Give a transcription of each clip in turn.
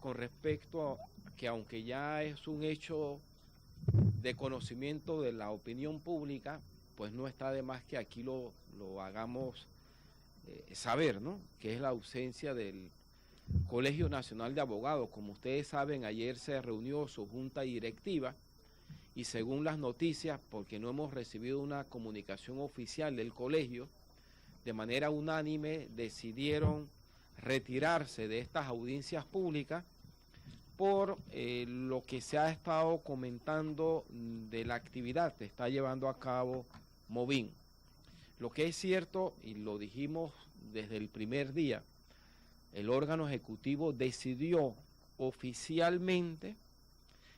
con respecto a que aunque ya es un hecho de conocimiento de la opinión pública, pues no está de más que aquí lo hagamos saber, ¿no? Que es la ausencia del Colegio Nacional de Abogados. Como ustedes saben, ayer se reunió su junta directiva y según las noticias, porque no hemos recibido una comunicación oficial del colegio, de manera unánime decidieron retirarse de estas audiencias públicas por lo que se ha estado comentando de la actividad que está llevando a cabo Movín. Lo que es cierto, y lo dijimos desde el primer día, el órgano ejecutivo decidió oficialmente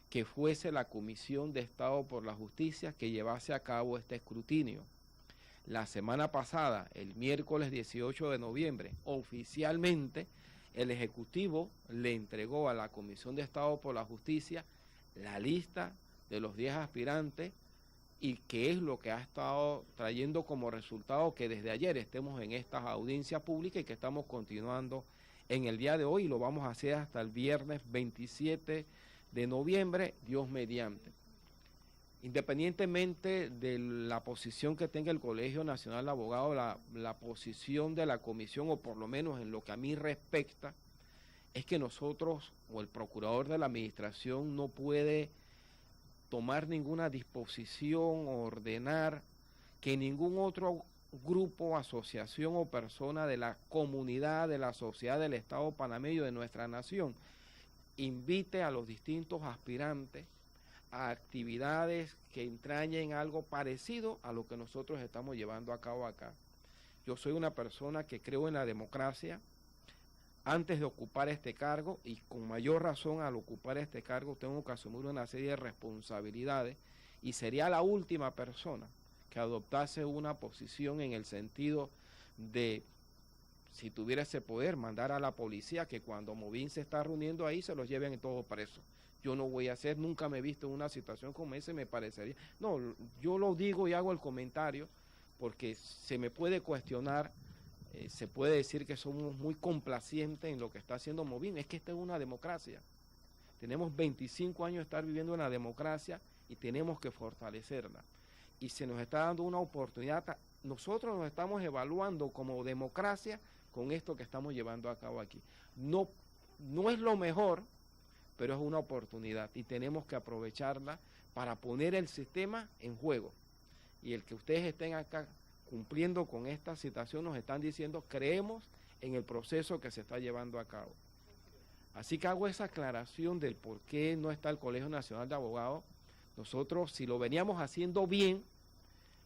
que fuese la Comisión de Estado por la Justicia que llevase a cabo este escrutinio. La semana pasada, el miércoles 18 de noviembre, oficialmente el Ejecutivo le entregó a la Comisión de Estado por la Justicia la lista de los 10 aspirantes y que es lo que ha estado trayendo como resultado que desde ayer estemos en estas audiencias públicas y que estamos continuando en el día de hoy y lo vamos a hacer hasta el viernes 27 de noviembre, Dios mediante. Independientemente de la posición que tenga el Colegio Nacional de Abogados, la posición de la comisión, o por lo menos en lo que a mí respecta, es que nosotros o el procurador de la administración no puede tomar ninguna disposición o ordenar que ningún otro grupo, asociación o persona de la comunidad, de la sociedad del Estado panameño, de nuestra nación, invite a los distintos aspirantes a actividades que entrañen algo parecido a lo que nosotros estamos llevando a cabo acá. Yo soy una persona que creo en la democracia. Antes de ocupar este cargo, y con mayor razón al ocupar este cargo, tengo que asumir una serie de responsabilidades y sería la última persona que adoptase una posición en el sentido de, si tuviera ese poder, mandar a la policía que cuando Movín se está reuniendo ahí se los lleven todos presos. Yo no voy a hacer, nunca me he visto en una situación como esa, me parecería. No, yo lo digo y hago el comentario porque se me puede cuestionar, se puede decir que somos muy complacientes en lo que está haciendo Movín. Es que esta es una democracia. Tenemos 25 años de estar viviendo en la democracia y tenemos que fortalecerla. Y se nos está dando una oportunidad, nosotros nos estamos evaluando como democracia con esto que estamos llevando a cabo aquí. No es lo mejor, pero es una oportunidad y tenemos que aprovecharla para poner el sistema en juego. Y el que ustedes estén acá cumpliendo con esta situación nos están diciendo, creemos en el proceso que se está llevando a cabo. Así que hago esa aclaración del por qué no está el Colegio Nacional de Abogados. Nosotros, si lo veníamos haciendo bien,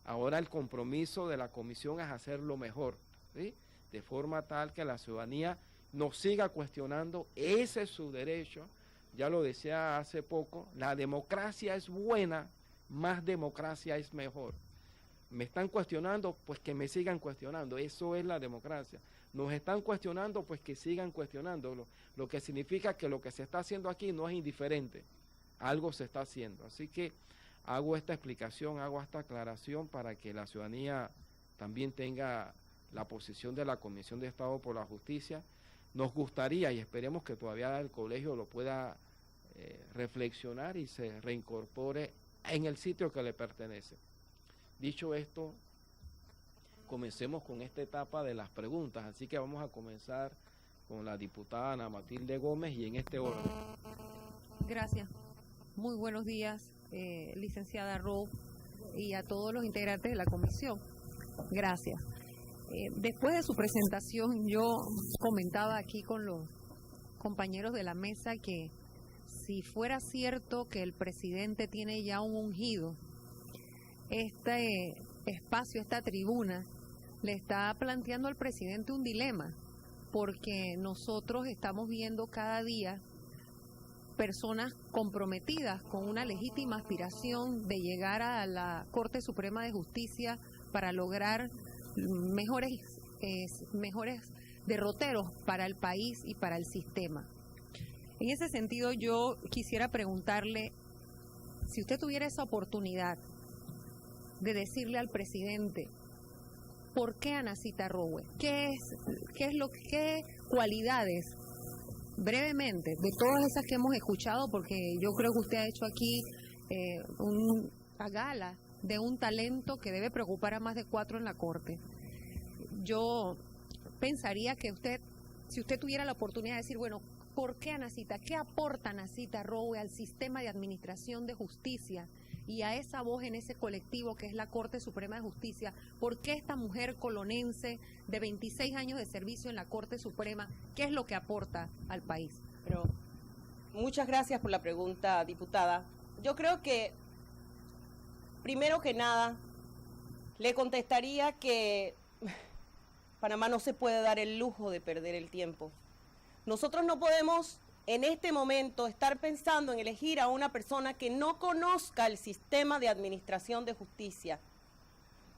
ahora el compromiso de la comisión es hacerlo mejor, ¿sí? De forma tal que la ciudadanía nos siga cuestionando. Ese es su derecho. Ya lo decía hace poco, la democracia es buena, más democracia es mejor. Me están cuestionando, pues que me sigan cuestionando, eso es la democracia. Nos están cuestionando, pues que sigan cuestionando, lo que significa que lo que se está haciendo aquí no es indiferente, algo se está haciendo. Así que hago esta explicación, hago esta aclaración para que la ciudadanía también tenga la posición de la Comisión de Estado por la Justicia. Nos gustaría y esperemos que todavía el colegio lo pueda reflexionar y se reincorpore en el sitio que le pertenece. Dicho esto, comencemos con esta etapa de las preguntas, así que vamos a comenzar con la diputada Ana Matilde Gómez y en este orden. Gracias. Muy buenos días, licenciada Rowe, y a todos los integrantes de la comisión. Gracias. Después de su presentación, yo comentaba aquí con los compañeros de la mesa que si fuera cierto que el presidente tiene ya un ungido, este espacio, esta tribuna, le está planteando al presidente un dilema, porque nosotros estamos viendo cada día personas comprometidas con una legítima aspiración de llegar a la Corte Suprema de Justicia para lograr mejores derroteros para el país y para el sistema. En ese sentido, yo quisiera preguntarle, si usted tuviera esa oportunidad de decirle al presidente, ¿por qué Anacita Rowe? ¿Qué cualidades brevemente, de todas esas que hemos escuchado, porque yo creo que usted ha hecho aquí una gala de un talento que debe preocupar a más de 4 en la Corte. Yo pensaría que usted, si usted tuviera la oportunidad de decir, bueno, ¿por qué Anacita? ¿Qué aporta Anacita Rowe al sistema de administración de justicia y a esa voz en ese colectivo que es la Corte Suprema de Justicia? ¿Por qué esta mujer colonense de 26 años de servicio en la Corte Suprema, qué es lo que aporta al país? Pero muchas gracias por la pregunta, diputada. Yo creo que, primero que nada, le contestaría que Panamá no se puede dar el lujo de perder el tiempo. Nosotros no podemos en este momento estar pensando en elegir a una persona que no conozca el sistema de administración de justicia,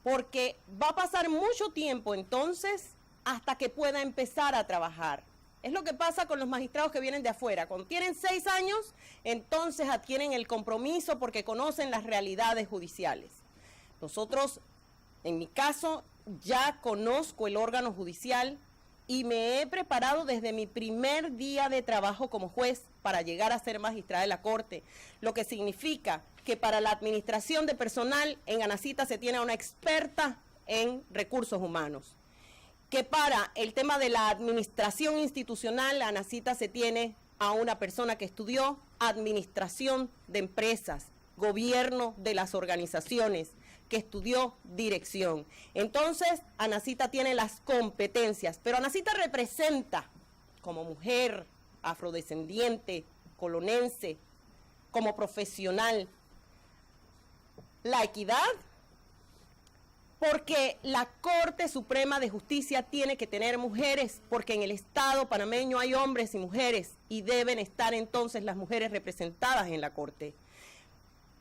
porque va a pasar mucho tiempo entonces hasta que pueda empezar a trabajar. Es lo que pasa con los magistrados que vienen de afuera. Cuando tienen 6 años, entonces adquieren el compromiso porque conocen las realidades judiciales. Nosotros, en mi caso, ya conozco el órgano judicial y me he preparado desde mi primer día de trabajo como juez para llegar a ser magistrada de la Corte, lo que significa que para la administración de personal en Anacita se tiene a una experta en recursos humanos, que para el tema de la administración institucional, Anacita se tiene a una persona que estudió administración de empresas, gobierno de las organizaciones, que estudió dirección. Entonces, Anacita tiene las competencias, pero Anacita representa como mujer afrodescendiente, colonense, como profesional, la equidad, porque la Corte Suprema de Justicia tiene que tener mujeres, porque en el Estado panameño hay hombres y mujeres, y deben estar entonces las mujeres representadas en la Corte.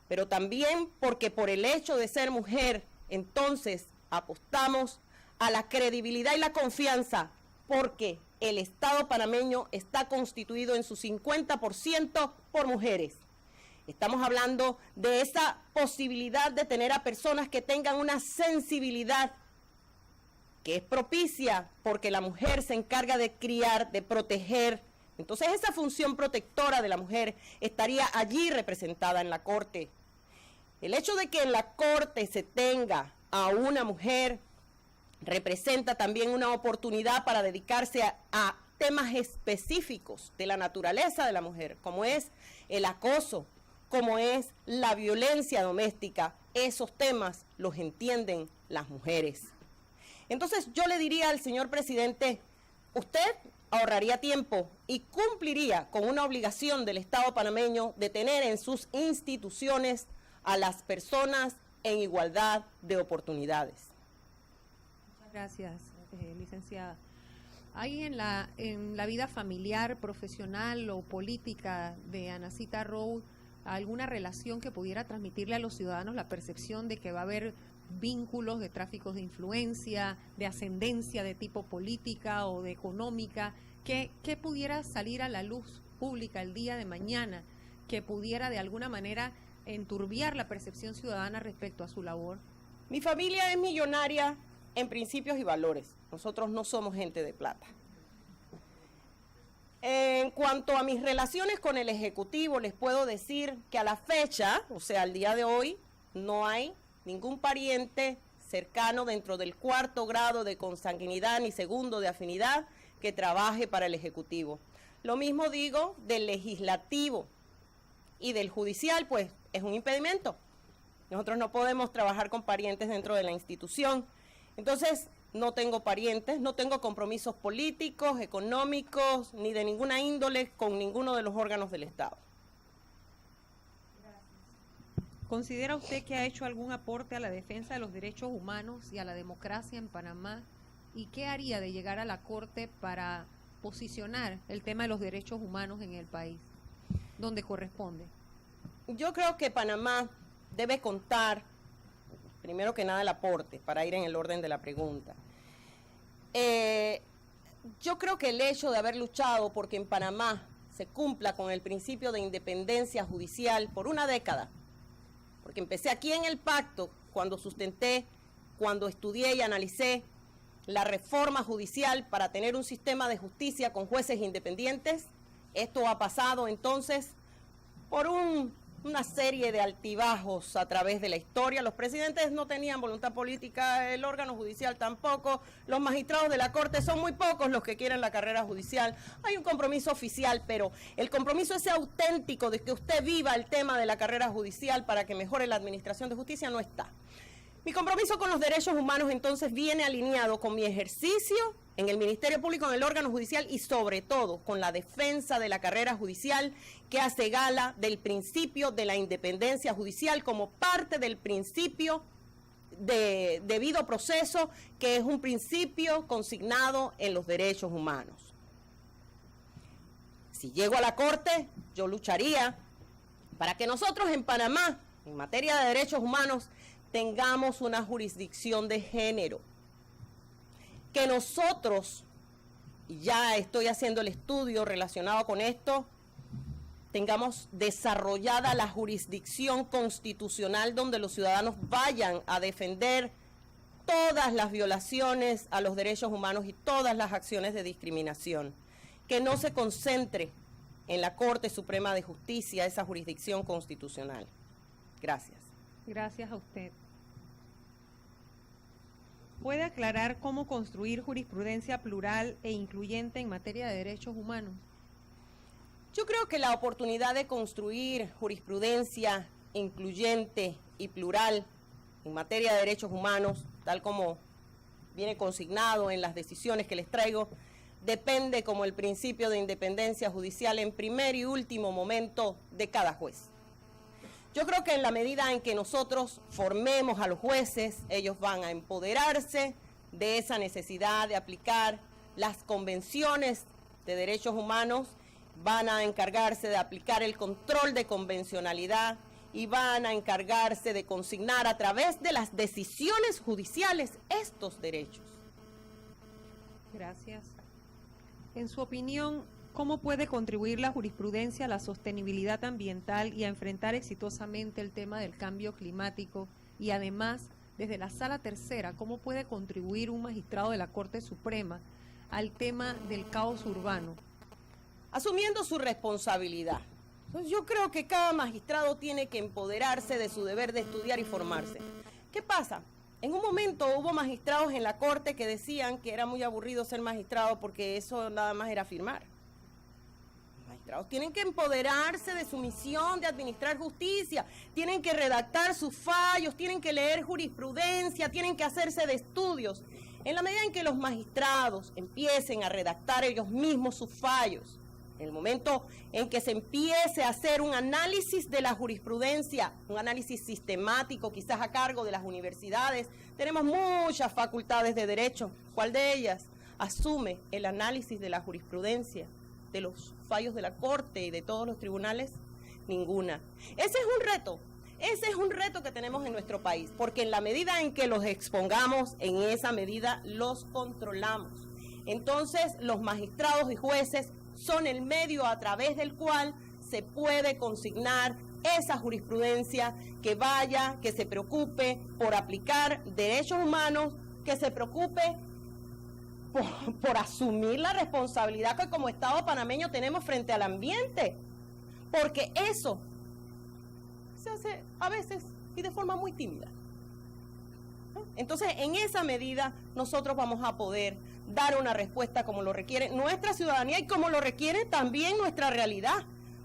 Pero también porque por el hecho de ser mujer, entonces apostamos a la credibilidad y la confianza, porque el Estado panameño está constituido en su 50% por mujeres. Estamos hablando de esa posibilidad de tener a personas que tengan una sensibilidad que es propicia, porque la mujer se encarga de criar, de proteger. Entonces esa función protectora de la mujer estaría allí representada en la Corte. El hecho de que en la Corte se tenga a una mujer representa también una oportunidad para dedicarse a temas específicos de la naturaleza de la mujer, como es el acoso, como es la violencia doméstica. Esos temas los entienden las mujeres. Entonces yo le diría al señor presidente, usted ahorraría tiempo y cumpliría con una obligación del Estado panameño de tener en sus instituciones a las personas en igualdad de oportunidades. Muchas gracias, licenciada. ¿Hay en la vida familiar, profesional o política de Anacita Rowe alguna relación que pudiera transmitirle a los ciudadanos la percepción de que va a haber vínculos de tráficos de influencia, de ascendencia de tipo política o de económica, que pudiera salir a la luz pública el día de mañana, que pudiera de alguna manera enturbiar la percepción ciudadana respecto a su labor? Mi familia es millonaria en principios y valores. Nosotros no somos gente de plata. En cuanto a mis relaciones con el Ejecutivo, les puedo decir que a la fecha, o sea, al día de hoy, no hay ningún pariente cercano dentro del 4º grado de consanguinidad ni 2º de afinidad que trabaje para el Ejecutivo. Lo mismo digo del Legislativo y del Judicial, pues es un impedimento. Nosotros no podemos trabajar con parientes dentro de la institución. Entonces, no tengo parientes, no tengo compromisos políticos, económicos, ni de ninguna índole con ninguno de los órganos del Estado. ¿Considera usted que ha hecho algún aporte a la defensa de los derechos humanos y a la democracia en Panamá? ¿Y qué haría de llegar a la Corte para posicionar el tema de los derechos humanos en el país, donde corresponde? Yo creo que Panamá debe contar, primero que nada, el aporte, para ir en el orden de la pregunta. Yo creo que el hecho de haber luchado porque en Panamá se cumpla con el principio de independencia judicial por una década, porque empecé aquí en el pacto cuando sustenté, cuando estudié y analicé la reforma judicial para tener un sistema de justicia con jueces independientes, Esto ha pasado entonces por una serie de altibajos a través de la historia. Los presidentes no tenían voluntad política, el órgano judicial tampoco, los magistrados de la Corte son muy pocos los que quieren la carrera judicial. Hay un compromiso oficial, pero el compromiso ese auténtico de que usted viva el tema de la carrera judicial para que mejore la administración de justicia no está. Mi compromiso con los derechos humanos entonces viene alineado con mi ejercicio en el Ministerio Público, en el órgano judicial y sobre todo con la defensa de la carrera judicial que hace gala del principio de la independencia judicial como parte del principio de debido proceso, que es un principio consignado en los derechos humanos. Si llego a la Corte, yo lucharía para que nosotros en Panamá, en materia de derechos humanos, tengamos una jurisdicción de género, que nosotros, y ya estoy haciendo el estudio relacionado con esto, tengamos desarrollada la jurisdicción constitucional donde los ciudadanos vayan a defender todas las violaciones a los derechos humanos y todas las acciones de discriminación, que no se concentre en la Corte Suprema de Justicia esa jurisdicción constitucional. Gracias. Gracias a usted. ¿Puede aclarar cómo construir jurisprudencia plural e incluyente en materia de derechos humanos? Yo creo que la oportunidad de construir jurisprudencia incluyente y plural en materia de derechos humanos, tal como viene consignado en las decisiones que les traigo, depende como el principio de independencia judicial en primer y último momento de cada juez. Yo creo que en la medida en que nosotros formemos a los jueces, ellos van a empoderarse de esa necesidad de aplicar las convenciones de derechos humanos, van a encargarse de aplicar el control de convencionalidad y van a encargarse de consignar a través de las decisiones judiciales estos derechos. Gracias. En su opinión, ¿cómo puede contribuir la jurisprudencia a la sostenibilidad ambiental y a enfrentar exitosamente el tema del cambio climático? Y además, desde la Sala Tercera, ¿cómo puede contribuir un magistrado de la Corte Suprema al tema del caos urbano? Asumiendo su responsabilidad. Entonces, yo creo que cada magistrado tiene que empoderarse de su deber de estudiar y formarse. ¿Qué pasa? En un momento hubo magistrados en la Corte que decían que era muy aburrido ser magistrado porque eso nada más era firmar. Los magistrados tienen que empoderarse de su misión de administrar justicia, tienen que redactar sus fallos, tienen que leer jurisprudencia, tienen que hacerse de estudios. En la medida en que los magistrados empiecen a redactar ellos mismos sus fallos, en el momento en que se empiece a hacer un análisis de la jurisprudencia, un análisis sistemático, quizás a cargo de las universidades, tenemos muchas facultades de derecho. ¿Cuál de ellas asume el análisis de la jurisprudencia, de los fallos de la Corte y de todos los tribunales? Ninguna. Ese es un reto que tenemos en nuestro país, porque en la medida en que los expongamos, en esa medida los controlamos. Entonces, los magistrados y jueces son el medio a través del cual se puede consignar esa jurisprudencia que vaya, que se preocupe por aplicar derechos humanos, que se preocupe por asumir la responsabilidad que como Estado panameño tenemos frente al ambiente, porque eso se hace a veces y de forma muy tímida. Entonces, en esa medida, nosotros vamos a poder dar una respuesta como lo requiere nuestra ciudadanía y como lo requiere también nuestra realidad,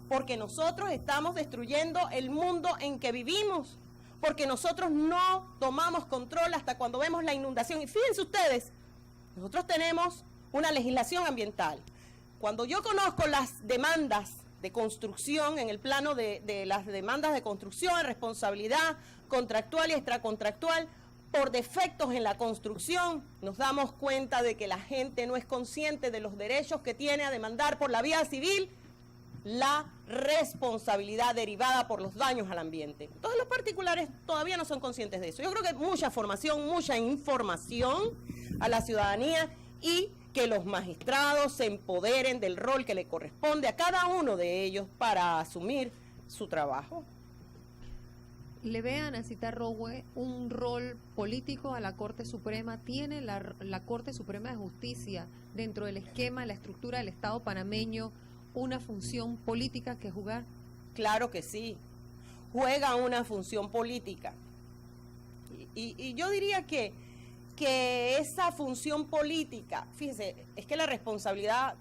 porque nosotros estamos destruyendo el mundo en que vivimos, porque nosotros no tomamos control hasta cuando vemos la inundación. Y fíjense ustedes, nosotros tenemos una legislación ambiental. Cuando yo conozco las demandas de construcción en el plano de las demandas de construcción, responsabilidad contractual y extracontractual, por defectos en la construcción, nos damos cuenta de que la gente no es consciente de los derechos que tiene a demandar por la vía civil la responsabilidad derivada por los daños al ambiente. Todos los particulares todavía no son conscientes de eso. Yo creo que mucha formación, mucha información a la ciudadanía y que los magistrados se empoderen del rol que le corresponde a cada uno de ellos para asumir su trabajo. ¿Le ve a Anacita Rowe un rol político a la Corte Suprema? ¿Tiene la Corte Suprema de Justicia dentro del esquema, la estructura del Estado panameño, una función política que jugar? Claro que sí, juega una función política. Y yo diría que esa función política, fíjese, es que la responsabilidad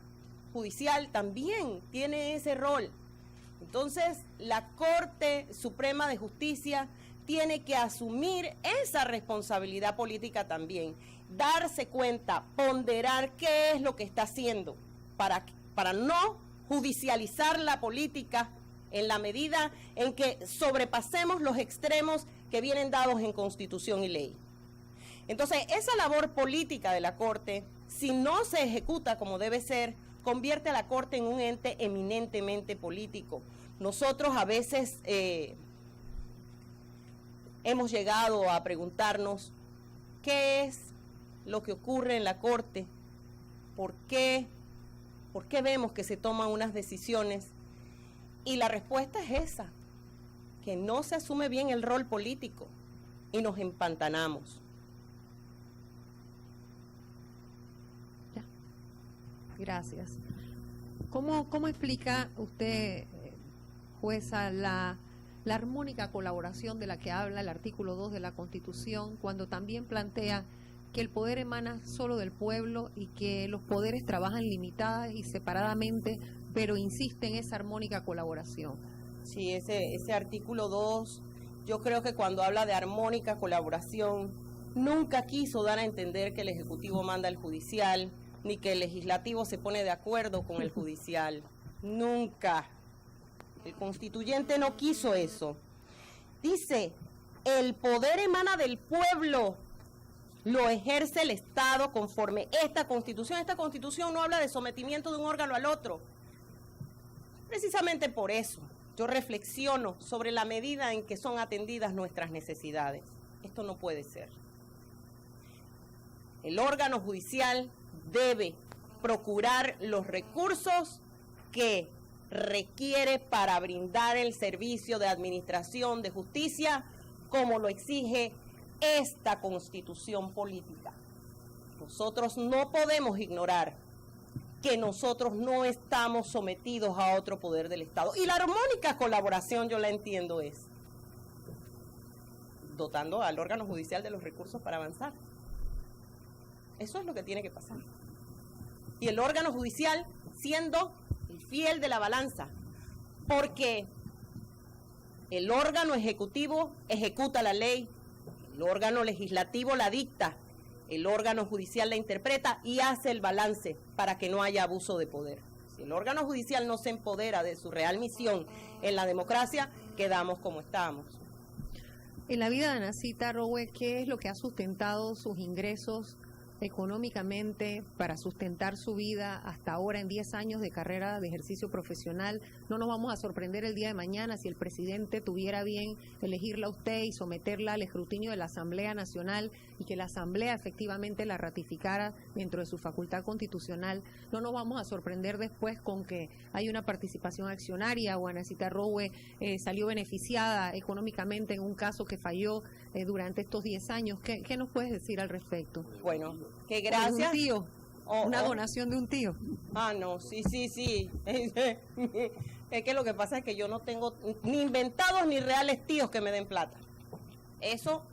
judicial también tiene ese rol. Entonces, la Corte Suprema de Justicia tiene que asumir esa responsabilidad política también, darse cuenta, ponderar qué es lo que está haciendo para no judicializar la política en la medida en que sobrepasemos los extremos que vienen dados en Constitución y ley. Entonces, esa labor política de la Corte, si no se ejecuta como debe ser, convierte a la Corte en un ente eminentemente político. Nosotros a veces hemos llegado a preguntarnos qué es lo que ocurre en la Corte, por qué vemos que se toman unas decisiones, y la respuesta es esa, que no se asume bien el rol político y nos empantanamos. Ya. Gracias. ¿Cómo explica usted, jueza, la armónica colaboración de la que habla el artículo 2 de la Constitución, cuando también plantea que el poder emana solo del pueblo y que los poderes trabajan limitadas y separadamente, pero insiste en esa armónica colaboración? Sí, ese artículo 2, yo creo que cuando habla de armónica colaboración, nunca quiso dar a entender que el Ejecutivo manda al Judicial, ni que el Legislativo se pone de acuerdo con el Judicial. Nunca. El Constituyente no quiso eso. Dice, el poder emana del pueblo, lo ejerce el Estado conforme esta Constitución. Esta Constitución no habla de sometimiento de un órgano al otro. Precisamente por eso yo reflexiono sobre la medida en que son atendidas nuestras necesidades. Esto no puede ser. El órgano judicial debe procurar los recursos que requiere para brindar el servicio de administración de justicia como lo exige esta Constitución política. Nosotros no podemos ignorar que nosotros no estamos sometidos a otro poder del Estado. Y la armónica colaboración, yo la entiendo, es dotando al órgano judicial de los recursos para avanzar. Eso es lo que tiene que pasar. Y el órgano judicial siendo el fiel de la balanza, porque el órgano ejecutivo ejecuta la ley, el órgano legislativo la dicta, el órgano judicial la interpreta y hace el balance para que no haya abuso de poder. Si el órgano judicial no se empodera de su real misión en la democracia, quedamos como estamos. En la vida de Anacita Rowe, ¿qué es lo que ha sustentado sus ingresos económicamente para sustentar su vida hasta ahora en 10 años de carrera de ejercicio profesional? No nos vamos a sorprender el día de mañana si el presidente tuviera bien elegirla a usted y someterla al escrutinio de la Asamblea Nacional y que la Asamblea efectivamente la ratificara dentro de su facultad constitucional. No nos vamos a sorprender después con que hay una participación accionaria o Anacita Rowe salió beneficiada económicamente en un caso que falló durante estos 10 años. ¿Qué nos puedes decir al respecto? Bueno, que gracias. ¿Un tío? ¿Una donación de un tío? Ah, no, sí. Es que lo que pasa es que yo no tengo ni inventados ni reales tíos que me den plata. Eso,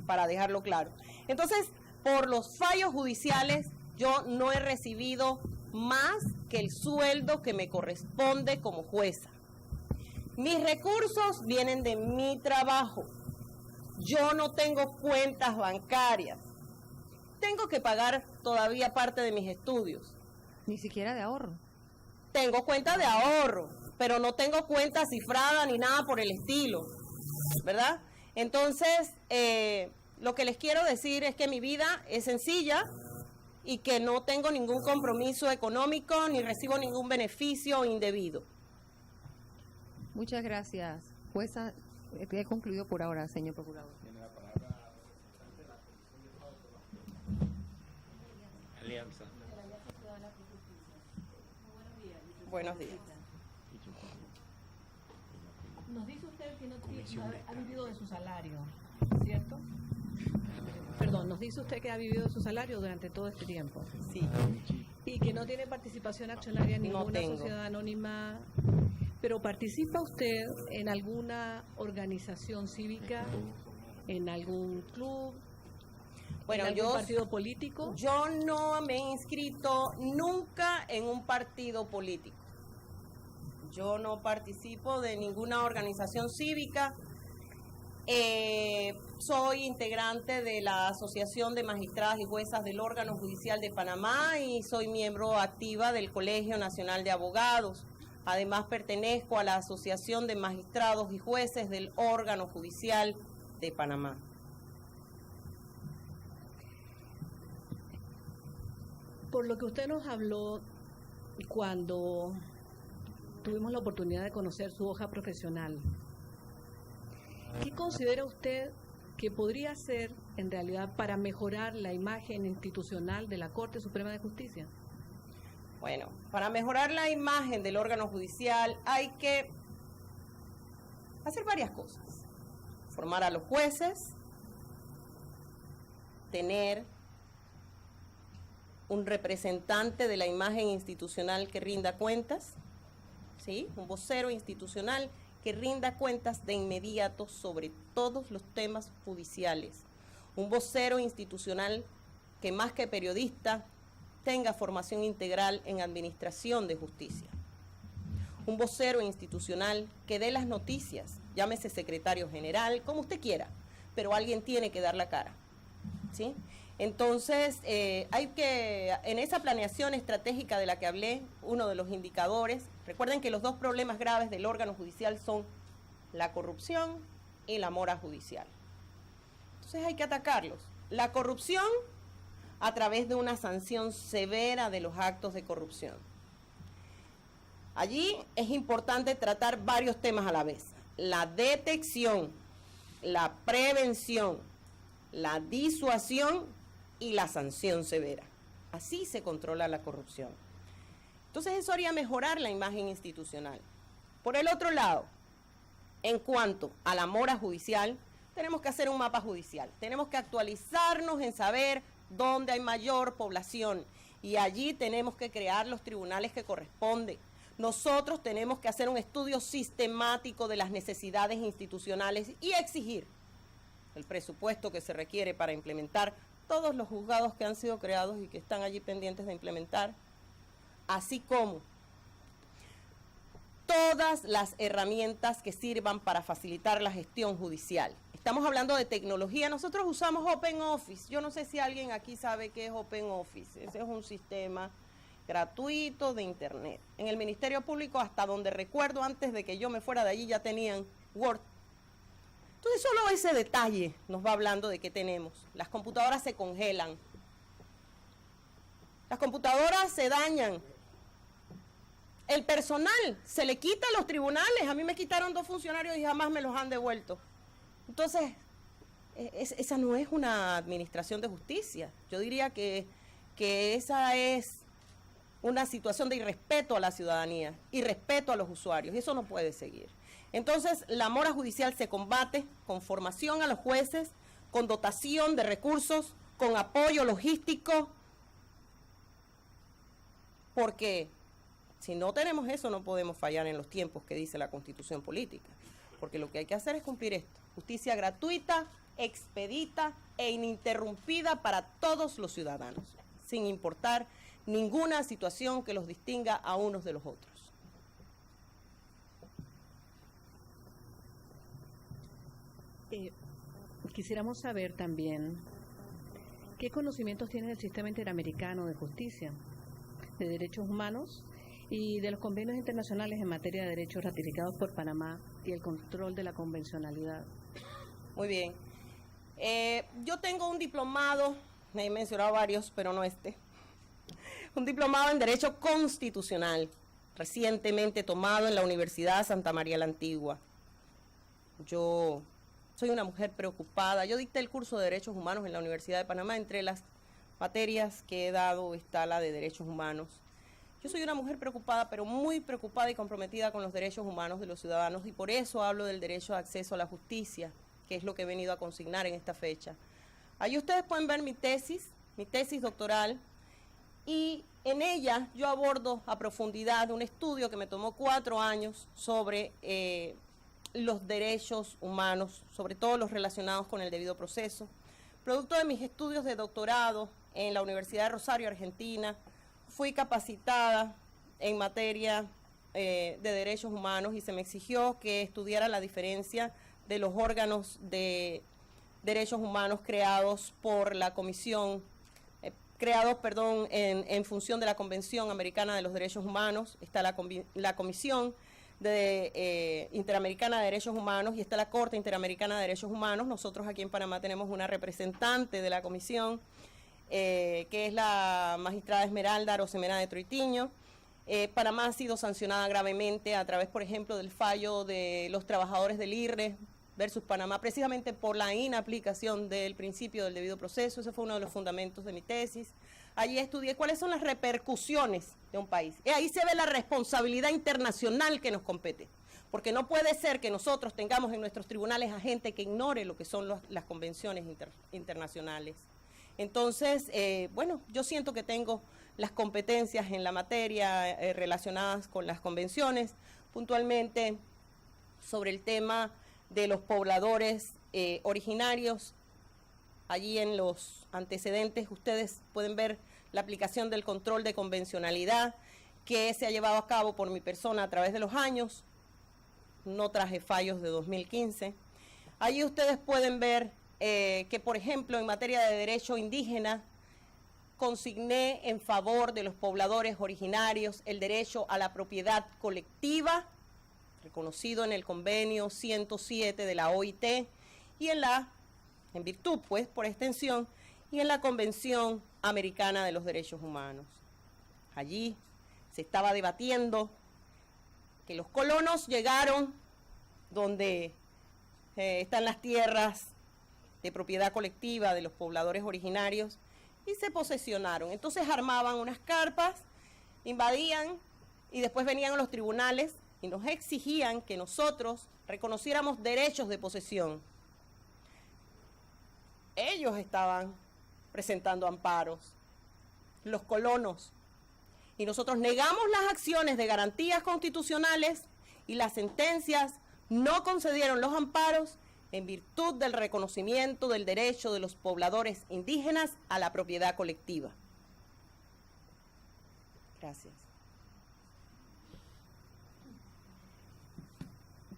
para dejarlo claro. Entonces, por los fallos judiciales, yo no he recibido más que el sueldo que me corresponde como jueza. Mis recursos vienen de mi trabajo. Yo no tengo cuentas bancarias. Tengo que pagar todavía parte de mis estudios. Ni siquiera de ahorro. Tengo cuenta de ahorro, pero no tengo cuenta cifrada ni nada por el estilo, ¿verdad? Entonces, lo que les quiero decir es que mi vida es sencilla y que no tengo ningún compromiso económico ni recibo ningún beneficio indebido. Muchas gracias, jueza. He concluido por ahora, señor procurador. Alianza. Buenos días. Nos dice usted que no ha vivido de su salario, ¿cierto? Perdón, nos dice usted que ha vivido de su salario durante todo este tiempo. Sí. Y que no tiene participación accionaria en No ninguna tengo. sociedad anónima. Pero ¿participa usted en alguna organización cívica, en algún club, Bueno, en algún partido político? Yo no me he inscrito nunca en un partido político. Yo no participo de ninguna organización cívica. Soy integrante de la Asociación de Magistradas y Juezas del Órgano Judicial de Panamá y soy miembro activa del Colegio Nacional de Abogados. Además, pertenezco a la Asociación de Magistrados y Jueces del Órgano Judicial de Panamá. Por lo que usted nos habló cuando tuvimos la oportunidad de conocer su hoja profesional, ¿qué considera usted que podría hacer en realidad para mejorar la imagen institucional de la Corte Suprema de Justicia? Bueno, para mejorar la imagen del órgano judicial hay que hacer varias cosas. Formar a los jueces, tener un representante de la imagen institucional que rinda cuentas, ¿sí? Un vocero institucional que rinda cuentas de inmediato sobre todos los temas judiciales. Un vocero institucional que más que periodista tenga formación integral en administración de justicia. Un vocero institucional que dé las noticias, llámese secretario general, como usted quiera, pero alguien tiene que dar la cara, ¿sí? Entonces, hay que, en esa planeación estratégica de la que hablé, uno de los indicadores, recuerden que los dos problemas graves del órgano judicial son la corrupción y la mora judicial. Entonces hay que atacarlos. La corrupción a través de una sanción severa de los actos de corrupción. Allí es importante tratar varios temas a la vez. La detección, la prevención, la disuasión y la sanción severa. Así se controla la corrupción. Entonces eso haría mejorar la imagen institucional. Por el otro lado, en cuanto a la mora judicial, tenemos que hacer un mapa judicial. Tenemos que actualizarnos en saber dónde hay mayor población y allí tenemos que crear los tribunales que corresponden. Nosotros tenemos que hacer un estudio sistemático de las necesidades institucionales y exigir el presupuesto que se requiere para implementar todos los juzgados que han sido creados y que están allí pendientes de implementar, así como todas las herramientas que sirvan para facilitar la gestión judicial. Estamos hablando de tecnología, nosotros usamos OpenOffice, yo no sé si alguien aquí sabe qué es OpenOffice, ese es un sistema gratuito de internet. En el Ministerio Público, hasta donde recuerdo, antes de que yo me fuera de allí, ya tenían Word. Entonces solo ese detalle nos va hablando de qué tenemos. Las computadoras se congelan, las computadoras se dañan, el personal se le quita a los tribunales. A mí me quitaron 2 funcionarios y jamás me los han devuelto. Entonces, esa no es una administración de justicia. Yo diría que esa es una situación de irrespeto a la ciudadanía, irrespeto a los usuarios, y eso no puede seguir. Entonces, la mora judicial se combate con formación a los jueces, con dotación de recursos, con apoyo logístico, porque si no tenemos eso no podemos fallar en los tiempos que dice la Constitución política, porque lo que hay que hacer es cumplir esto: justicia gratuita, expedita e ininterrumpida para todos los ciudadanos, sin importar ninguna situación que los distinga a unos de los otros. Quisiéramos saber también qué conocimientos tiene el sistema interamericano de justicia, de derechos humanos y de los convenios internacionales en materia de derechos ratificados por Panamá y el control de la convencionalidad. Muy bien. Yo tengo un diplomado, me he mencionado varios, pero no este, un diplomado en Derecho Constitucional, recientemente tomado en la Universidad Santa María la Antigua. Yo soy una mujer preocupada. Yo dicté el curso de Derechos Humanos en la Universidad de Panamá. Entre las materias que he dado está la de Derechos Humanos. Yo soy una mujer preocupada, pero muy preocupada y comprometida con los derechos humanos de los ciudadanos, y por eso hablo del derecho de acceso a la justicia, que es lo que he venido a consignar en esta fecha. Ahí ustedes pueden ver mi tesis doctoral, y En ella yo abordo a profundidad un estudio que me tomó 4 años sobre los derechos humanos, sobre todo los relacionados con el debido proceso. Producto de mis estudios de doctorado en la Universidad de Rosario, Argentina, fui capacitada en materia de derechos humanos y se me exigió que estudiara la diferencia de los órganos de derechos humanos creados por la Comisión, en función de la Convención Americana de los Derechos Humanos. Está la Comisión Interamericana de Derechos Humanos y está la Corte Interamericana de Derechos Humanos. Nosotros aquí en Panamá tenemos una representante de la comisión, que es la magistrada Esmeralda Arosemena de Troitiño. Panamá ha sido sancionada gravemente a través, por ejemplo, del fallo de los trabajadores del IRRE versus Panamá, precisamente por la inaplicación del principio del debido proceso. Ese fue uno de los fundamentos de mi tesis. Allí estudié cuáles son las repercusiones de un país. Y ahí se ve la responsabilidad internacional que nos compete, porque no puede ser que nosotros tengamos en nuestros tribunales a gente que ignore lo que son las convenciones internacionales. Entonces, bueno, yo siento que tengo las competencias en la materia relacionadas con las convenciones, puntualmente sobre el tema de los pobladores originarios. Allí en los antecedentes ustedes pueden ver la aplicación del control de convencionalidad que se ha llevado a cabo por mi persona a través de los años. No traje fallos de 2015. Allí ustedes pueden ver que, por ejemplo, en materia de derecho indígena, consigné en favor de los pobladores originarios el derecho a la propiedad colectiva, reconocido en el convenio 107 de la OIT y en virtud, pues, por extensión, y en la Convención Americana de los Derechos Humanos. Allí se estaba debatiendo que los colonos llegaron donde están las tierras de propiedad colectiva de los pobladores originarios y se posesionaron. Entonces armaban unas carpas, invadían y después venían a los tribunales y nos exigían que nosotros reconociéramos derechos de posesión. Ellos estaban presentando amparos, los colonos, y nosotros negamos las acciones de garantías constitucionales y las sentencias no concedieron los amparos en virtud del reconocimiento del derecho de los pobladores indígenas a la propiedad colectiva. Gracias.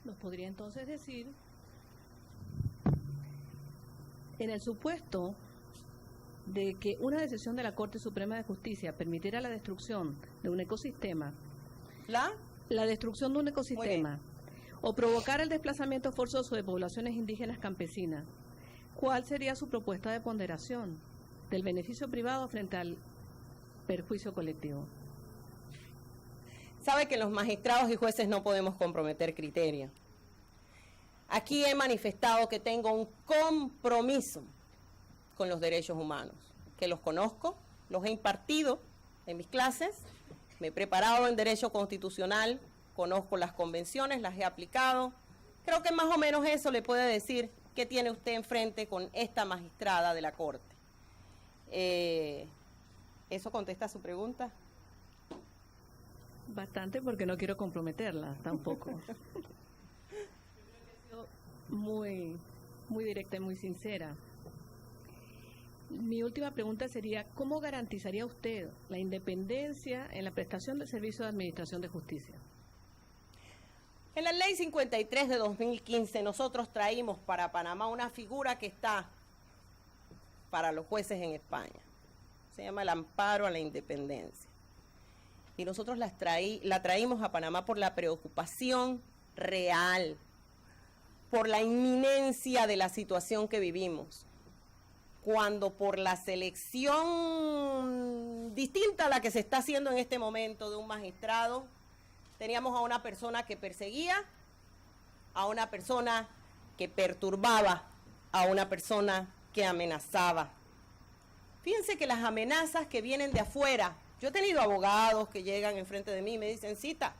¿Nos podría entonces decir, en el supuesto de que una decisión de la Corte Suprema de Justicia permitiera la destrucción de un ecosistema, la destrucción de un ecosistema, o provocar el desplazamiento forzoso de poblaciones indígenas campesinas, ¿cuál sería su propuesta de ponderación del beneficio privado frente al perjuicio colectivo? Sabe que los magistrados y jueces no podemos comprometer criterio. Aquí he manifestado que tengo un compromiso con los derechos humanos, que los conozco, los he impartido en mis clases, me he preparado en Derecho Constitucional, conozco las convenciones, las he aplicado. Creo que más o menos eso le puede decir qué tiene usted enfrente con esta magistrada de la Corte. ¿Eso contesta su pregunta? Bastante, porque no quiero comprometerla tampoco. Muy directa y muy sincera. Mi última pregunta sería, ¿cómo garantizaría usted la independencia en la prestación del servicio de administración de justicia? En la Ley 53 de 2015 nosotros traímos para Panamá una figura que está para los jueces en España. Se llama el amparo a la independencia. Y nosotros la traímos a Panamá por la preocupación real, por la inminencia de la situación que vivimos, cuando por la selección distinta a la que se está haciendo en este momento de un magistrado, teníamos a una persona que perseguía, a una persona que perturbaba, a una persona que amenazaba. Fíjense que las amenazas que vienen de afuera, yo he tenido abogados que llegan enfrente de mí y me dicen, Cita,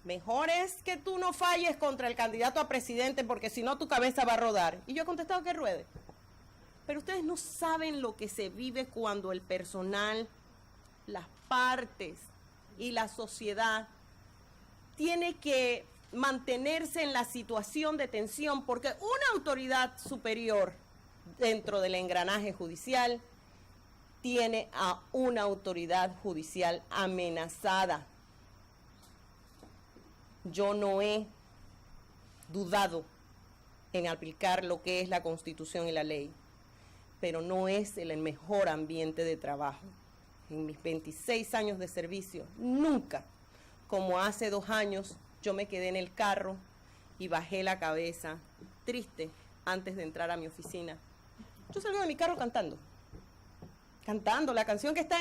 mejor es que tú no falles contra el candidato a presidente porque si no tu cabeza va a rodar. Y yo he contestado que ruede. Pero ustedes no saben lo que se vive cuando el personal las partes y la sociedad tiene que mantenerse en la situación de tensión porque una autoridad superior dentro del engranaje judicial tiene a una autoridad judicial amenazada. Yo no he dudado en aplicar lo que es la Constitución y la ley, pero no es el mejor ambiente de trabajo. En mis 26 años de servicio, nunca, como hace 2 años, yo me quedé en el carro y bajé la cabeza, triste, antes de entrar a mi oficina. Yo salgo de mi carro cantando la canción que está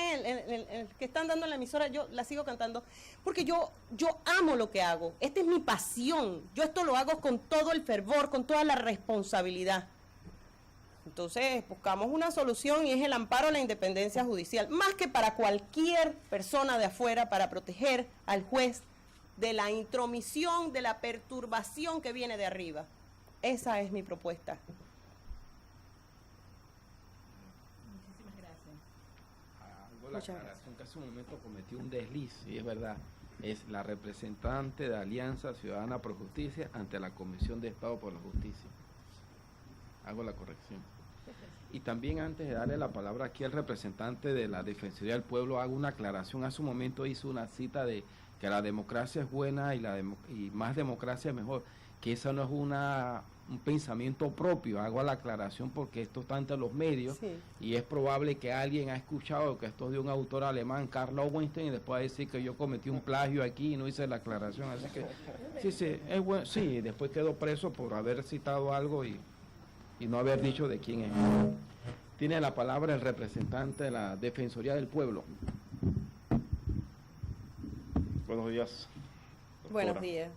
que están dando en la emisora, yo la sigo cantando, porque yo amo lo que hago. Esta es mi pasión. Yo esto lo hago con todo el fervor, con toda la responsabilidad. Entonces buscamos una solución y es el amparo a la independencia judicial, más que para cualquier persona de afuera, para proteger al juez de la intromisión, de la perturbación que viene de arriba. Esa es mi propuesta. Muchísimas gracias. Hago la aclaración que hace un momento cometí un desliz, y es verdad, es la representante de Alianza Ciudadana por Justicia ante la Comisión de Estado por la Justicia. Hago la corrección. Y también antes de darle la palabra aquí al representante de la Defensoría del Pueblo, hago una aclaración. Hace un momento hizo una cita de que la democracia es buena y más democracia es mejor, que esa no es un pensamiento propio. Hago la aclaración porque esto está ante los medios, Sí. y es probable que alguien ha escuchado que esto es de un autor alemán, Karl Lowenstein, y después va a decir que yo cometí un plagio aquí y no hice la aclaración. Así que sí, es bueno. Sí, después quedó preso por haber citado algo y no haber dicho de quién es. Tiene la palabra el representante de la Defensoría del Pueblo. Buenos días, doctora. Buenos días.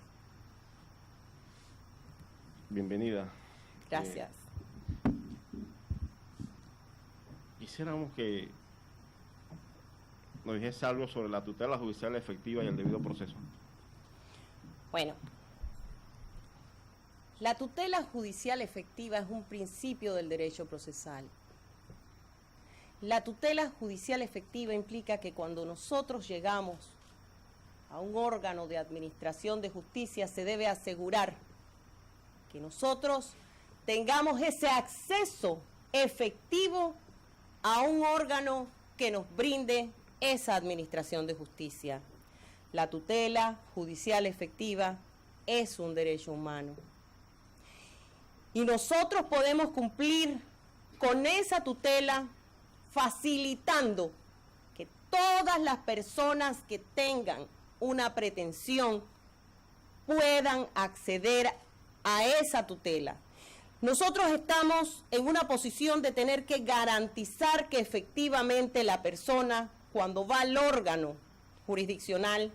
Bienvenida. Gracias. Quisiéramos que nos dijese algo sobre la tutela judicial efectiva y el debido proceso. Bueno, la tutela judicial efectiva es un principio del derecho procesal. La tutela judicial efectiva implica que cuando nosotros llegamos a un órgano de administración de justicia se debe asegurar que nosotros tengamos ese acceso efectivo a un órgano que nos brinde esa administración de justicia. La tutela judicial efectiva es un derecho humano. Y nosotros podemos cumplir con esa tutela facilitando que todas las personas que tengan una pretensión puedan acceder a esa tutela. Nosotros estamos en una posición de tener que garantizar que efectivamente la persona, cuando va al órgano jurisdiccional,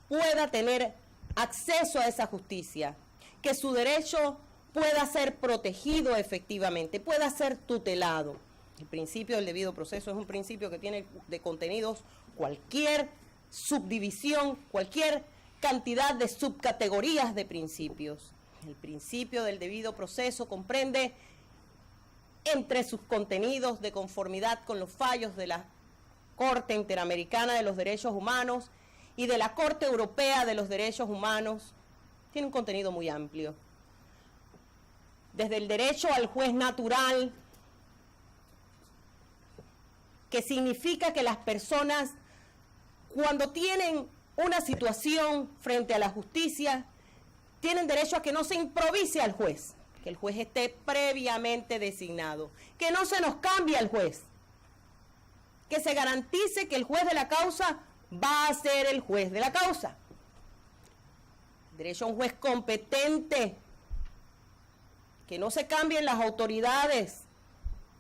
pueda tener acceso a esa justicia, que su derecho pueda ser protegido efectivamente, pueda ser tutelado. El principio del debido proceso es un principio que tiene de contenidos cualquier subdivisión, cualquier cantidad de subcategorías de principios. El principio del debido proceso comprende entre sus contenidos de conformidad con los fallos de la Corte Interamericana de los Derechos Humanos y de la Corte Europea de los Derechos Humanos, tiene un contenido muy amplio. Desde el derecho al juez natural, que significa que las personas, cuando tienen una situación frente a la justicia, tienen derecho a que no se improvise al juez, que el juez esté previamente designado, que no se nos cambie al juez, que se garantice que el juez de la causa va a ser el juez de la causa. Derecho a un juez competente, que no se cambien las autoridades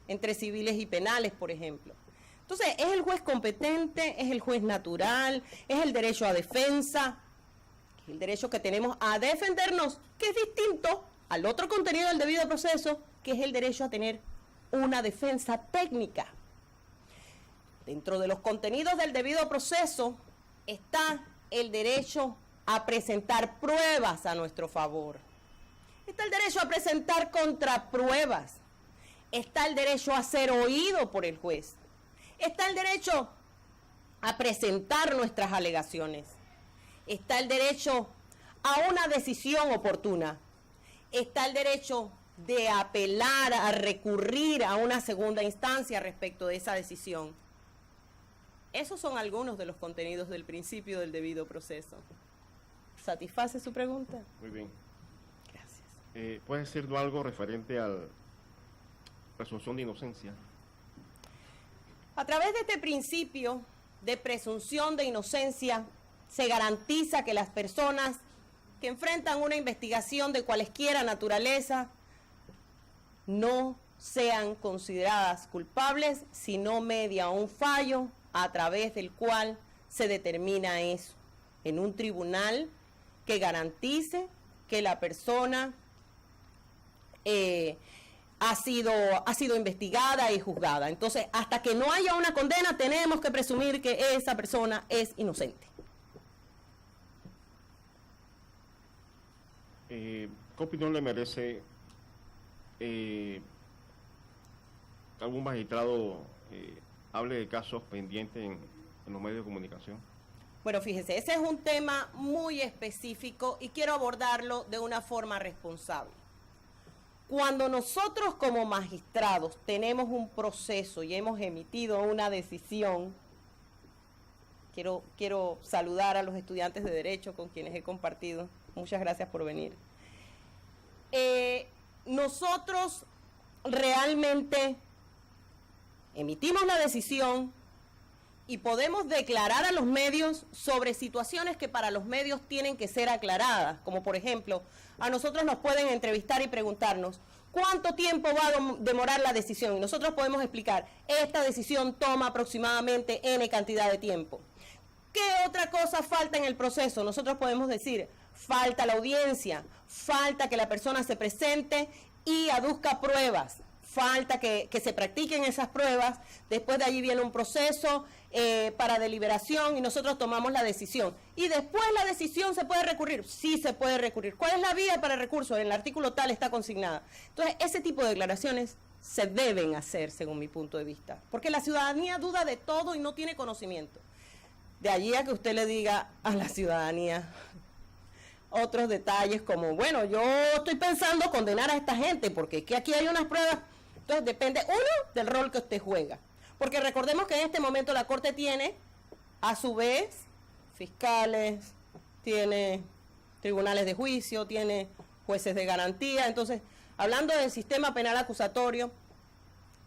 entre civiles y penales, por ejemplo. Entonces, es el juez competente, es el juez natural, es el derecho a defensa, el derecho que tenemos a defendernos, que es distinto al otro contenido del debido proceso, que es el derecho a tener una defensa técnica. Dentro de los contenidos del debido proceso está el derecho a presentar pruebas a nuestro favor. Está el derecho a presentar contrapruebas. Está el derecho a ser oído por el juez. Está el derecho a presentar nuestras alegaciones. Está el derecho a una decisión oportuna. Está el derecho de apelar, a recurrir a una segunda instancia respecto de esa decisión. Esos son algunos de los contenidos del principio del debido proceso. ¿Satisface su pregunta? Muy bien. Gracias. ¿Puede decirnos algo referente a la presunción de inocencia? A través de este principio de presunción de inocencia, se garantiza que las personas que enfrentan una investigación de cualesquiera naturaleza no sean consideradas culpables, sino media un fallo a través del cual se determina eso en un tribunal que garantice que la persona ha sido investigada y juzgada. Entonces, hasta que no haya una condena, tenemos que presumir que esa persona es inocente. ¿Qué opinión le merece algún magistrado hable de casos pendientes en los medios de comunicación? Bueno, fíjese, ese es un tema muy específico y quiero abordarlo de una forma responsable. Cuando nosotros como magistrados tenemos un proceso y hemos emitido una decisión, quiero saludar a los estudiantes de Derecho con quienes he compartido. Muchas gracias por venir. Nosotros realmente emitimos la decisión y podemos declarar a los medios sobre situaciones que para los medios tienen que ser aclaradas, como por ejemplo, a nosotros nos pueden entrevistar y preguntarnos ¿cuánto tiempo va a demorar la decisión? Y nosotros podemos explicar, esta decisión toma aproximadamente N cantidad de tiempo. ¿Qué otra cosa falta en el proceso? Nosotros podemos decir, falta la audiencia, falta que la persona se presente y aduzca pruebas, falta que se practiquen esas pruebas, después de allí viene un proceso para deliberación y nosotros tomamos la decisión. Y después la decisión se puede recurrir, sí se puede recurrir. ¿Cuál es la vía para recurso? En el artículo tal está consignada. Entonces, ese tipo de declaraciones se deben hacer, según mi punto de vista, porque la ciudadanía duda de todo y no tiene conocimiento. De allí a que usted le diga a la ciudadanía otros detalles como, bueno, yo estoy pensando condenar a esta gente porque es que aquí hay unas pruebas. Entonces depende, uno, del rol que usted juega. Porque recordemos que en este momento la Corte tiene, a su vez, fiscales, tiene tribunales de juicio, tiene jueces de garantía. Entonces, hablando del sistema penal acusatorio,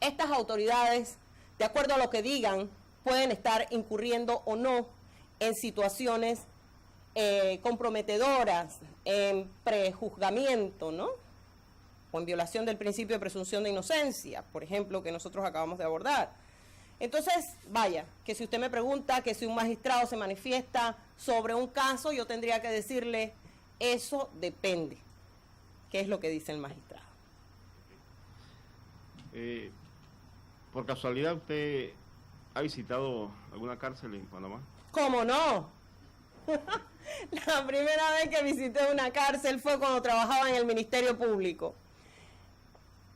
estas autoridades, de acuerdo a lo que digan, pueden estar incurriendo o no en situaciones comprometedoras, en prejuzgamiento, ¿no? O en violación del principio de presunción de inocencia, por ejemplo, que nosotros acabamos de abordar. Entonces, vaya, que si usted me pregunta que si un magistrado se manifiesta sobre un caso, yo tendría que decirle, eso depende. ¿Qué es lo que dice el magistrado? Por casualidad, ¿usted ha visitado alguna cárcel en Panamá? ¿Cómo no? La primera vez que visité una cárcel fue cuando trabajaba en el Ministerio Público.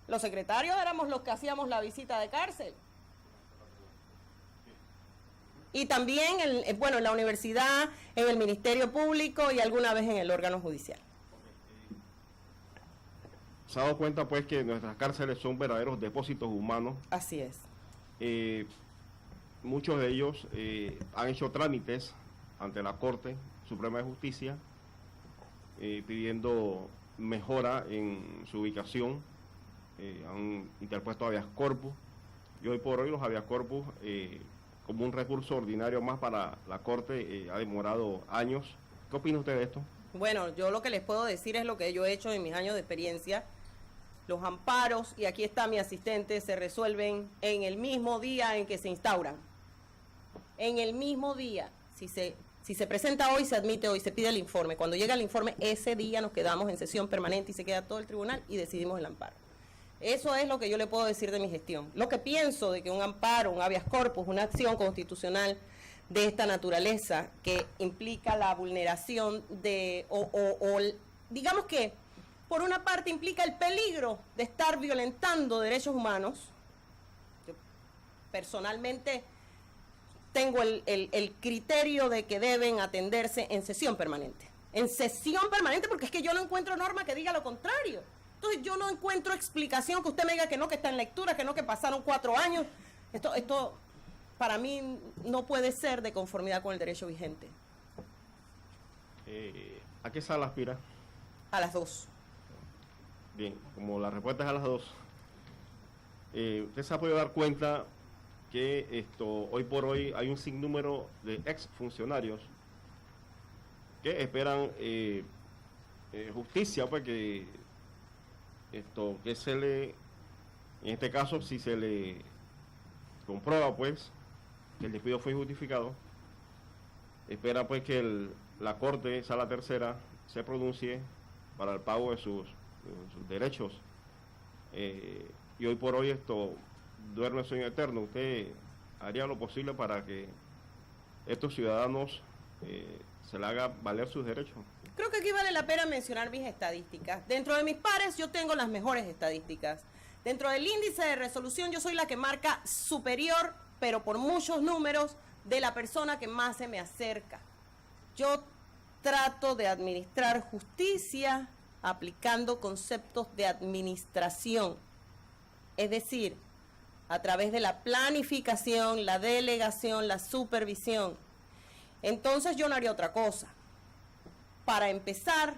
Los secretarios éramos los que hacíamos la visita de cárcel. Y también, en la universidad, en el Ministerio Público y alguna vez en el órgano judicial. ¿Se ha dado cuenta, pues, que nuestras cárceles son verdaderos depósitos humanos? Así es. Muchos de ellos han hecho trámites ante la Corte Suprema de Justicia pidiendo mejora en su ubicación, han interpuesto habeas corpus y hoy por hoy los habeas corpus como un recurso ordinario más para la Corte ha demorado años. ¿Qué opina usted de esto? Bueno, yo lo que les puedo decir es lo que yo he hecho en mis años de experiencia. Los amparos, y aquí está mi asistente, se resuelven en el mismo día en que se instauran. En el mismo día. Si se presenta hoy, se admite hoy, se pide el informe. Cuando llega el informe, ese día nos quedamos en sesión permanente y se queda todo el tribunal y decidimos el amparo. Eso es lo que yo le puedo decir de mi gestión. Lo que pienso de que un amparo, un habeas corpus, una acción constitucional de esta naturaleza que implica la vulneración de, digamos que por una parte implica el peligro de estar violentando derechos humanos. Yo personalmente tengo el criterio de que deben atenderse en sesión permanente. En sesión permanente, porque es que yo no encuentro norma que diga lo contrario. Entonces yo no encuentro explicación que usted me diga que no, que está en lectura, que no, que pasaron 4 años. Esto para mí no puede ser de conformidad con el derecho vigente. ¿A qué sala aspira? A las 2. Bien, como la respuesta es a las 2, usted se ha podido dar cuenta que hoy por hoy hay un sinnúmero de exfuncionarios que esperan justicia, pues que se le, en este caso, si se le comprueba pues que el despido fue injustificado, espera pues que la Corte, Sala Tercera, se pronuncie para el pago de sus derechos. Y hoy por hoy duerme sueño eterno. ¿Usted haría lo posible para que estos ciudadanos se le haga valer sus derechos? Creo que aquí vale la pena mencionar mis estadísticas. Dentro de mis pares yo tengo las mejores estadísticas. Dentro del índice de resolución yo soy la que marca superior, pero por muchos números, de la persona que más se me acerca. Yo trato de administrar justicia aplicando conceptos de administración. Es decir, a través de la planificación, la delegación, la supervisión. Entonces yo no haría otra cosa. Para empezar,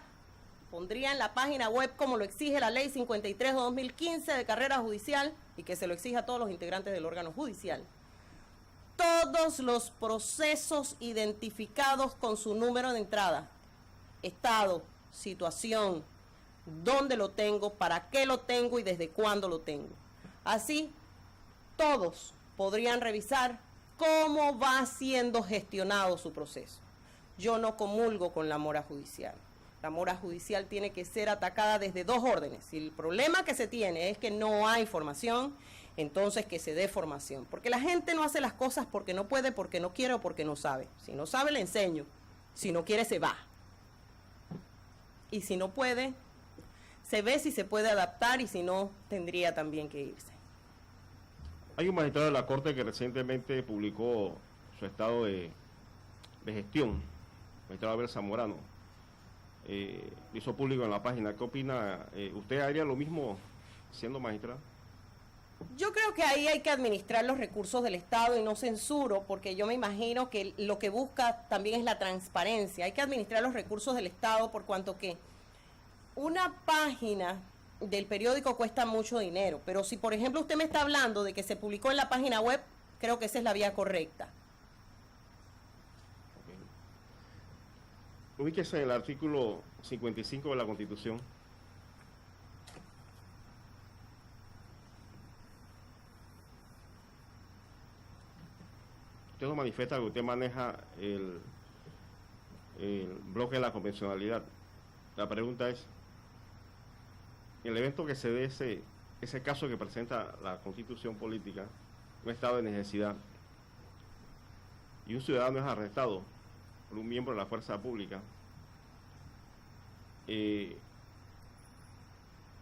pondría en la página web, como lo exige la Ley 53 de 2015 de carrera judicial, y que se lo exige a todos los integrantes del órgano judicial, todos los procesos identificados con su número de entrada, estado, situación, dónde lo tengo, para qué lo tengo y desde cuándo lo tengo. Así, todos podrían revisar cómo va siendo gestionado su proceso. Yo no comulgo con la mora judicial. La mora judicial tiene que ser atacada desde 2 órdenes. Si el problema que se tiene es que no hay formación, entonces que se dé formación. Porque la gente no hace las cosas porque no puede, porque no quiere o porque no sabe. Si no sabe, le enseño. Si no quiere, se va. Y si no puede, se ve si se puede adaptar, y si no, tendría también que irse. Hay un magistrado de la Corte que recientemente publicó su estado de gestión, el magistrado Abel Zamorano. Hizo público en la página. ¿Qué opina? ¿Usted haría lo mismo siendo magistrado? Yo creo que ahí hay que administrar los recursos del Estado, y no censuro, porque yo me imagino que lo que busca también es la transparencia. Hay que administrar los recursos del Estado, por cuanto que una página del periódico cuesta mucho dinero, pero si por ejemplo usted me está hablando de que se publicó en la página web, creo que esa es la vía correcta. Okay. Ubíquese en el artículo 55 de la Constitución. Usted nos manifiesta que usted maneja el bloque de la convencionalidad. La pregunta es, en el evento que se dé ese caso que presenta la Constitución política, un estado de necesidad, y un ciudadano es arrestado por un miembro de la fuerza pública, y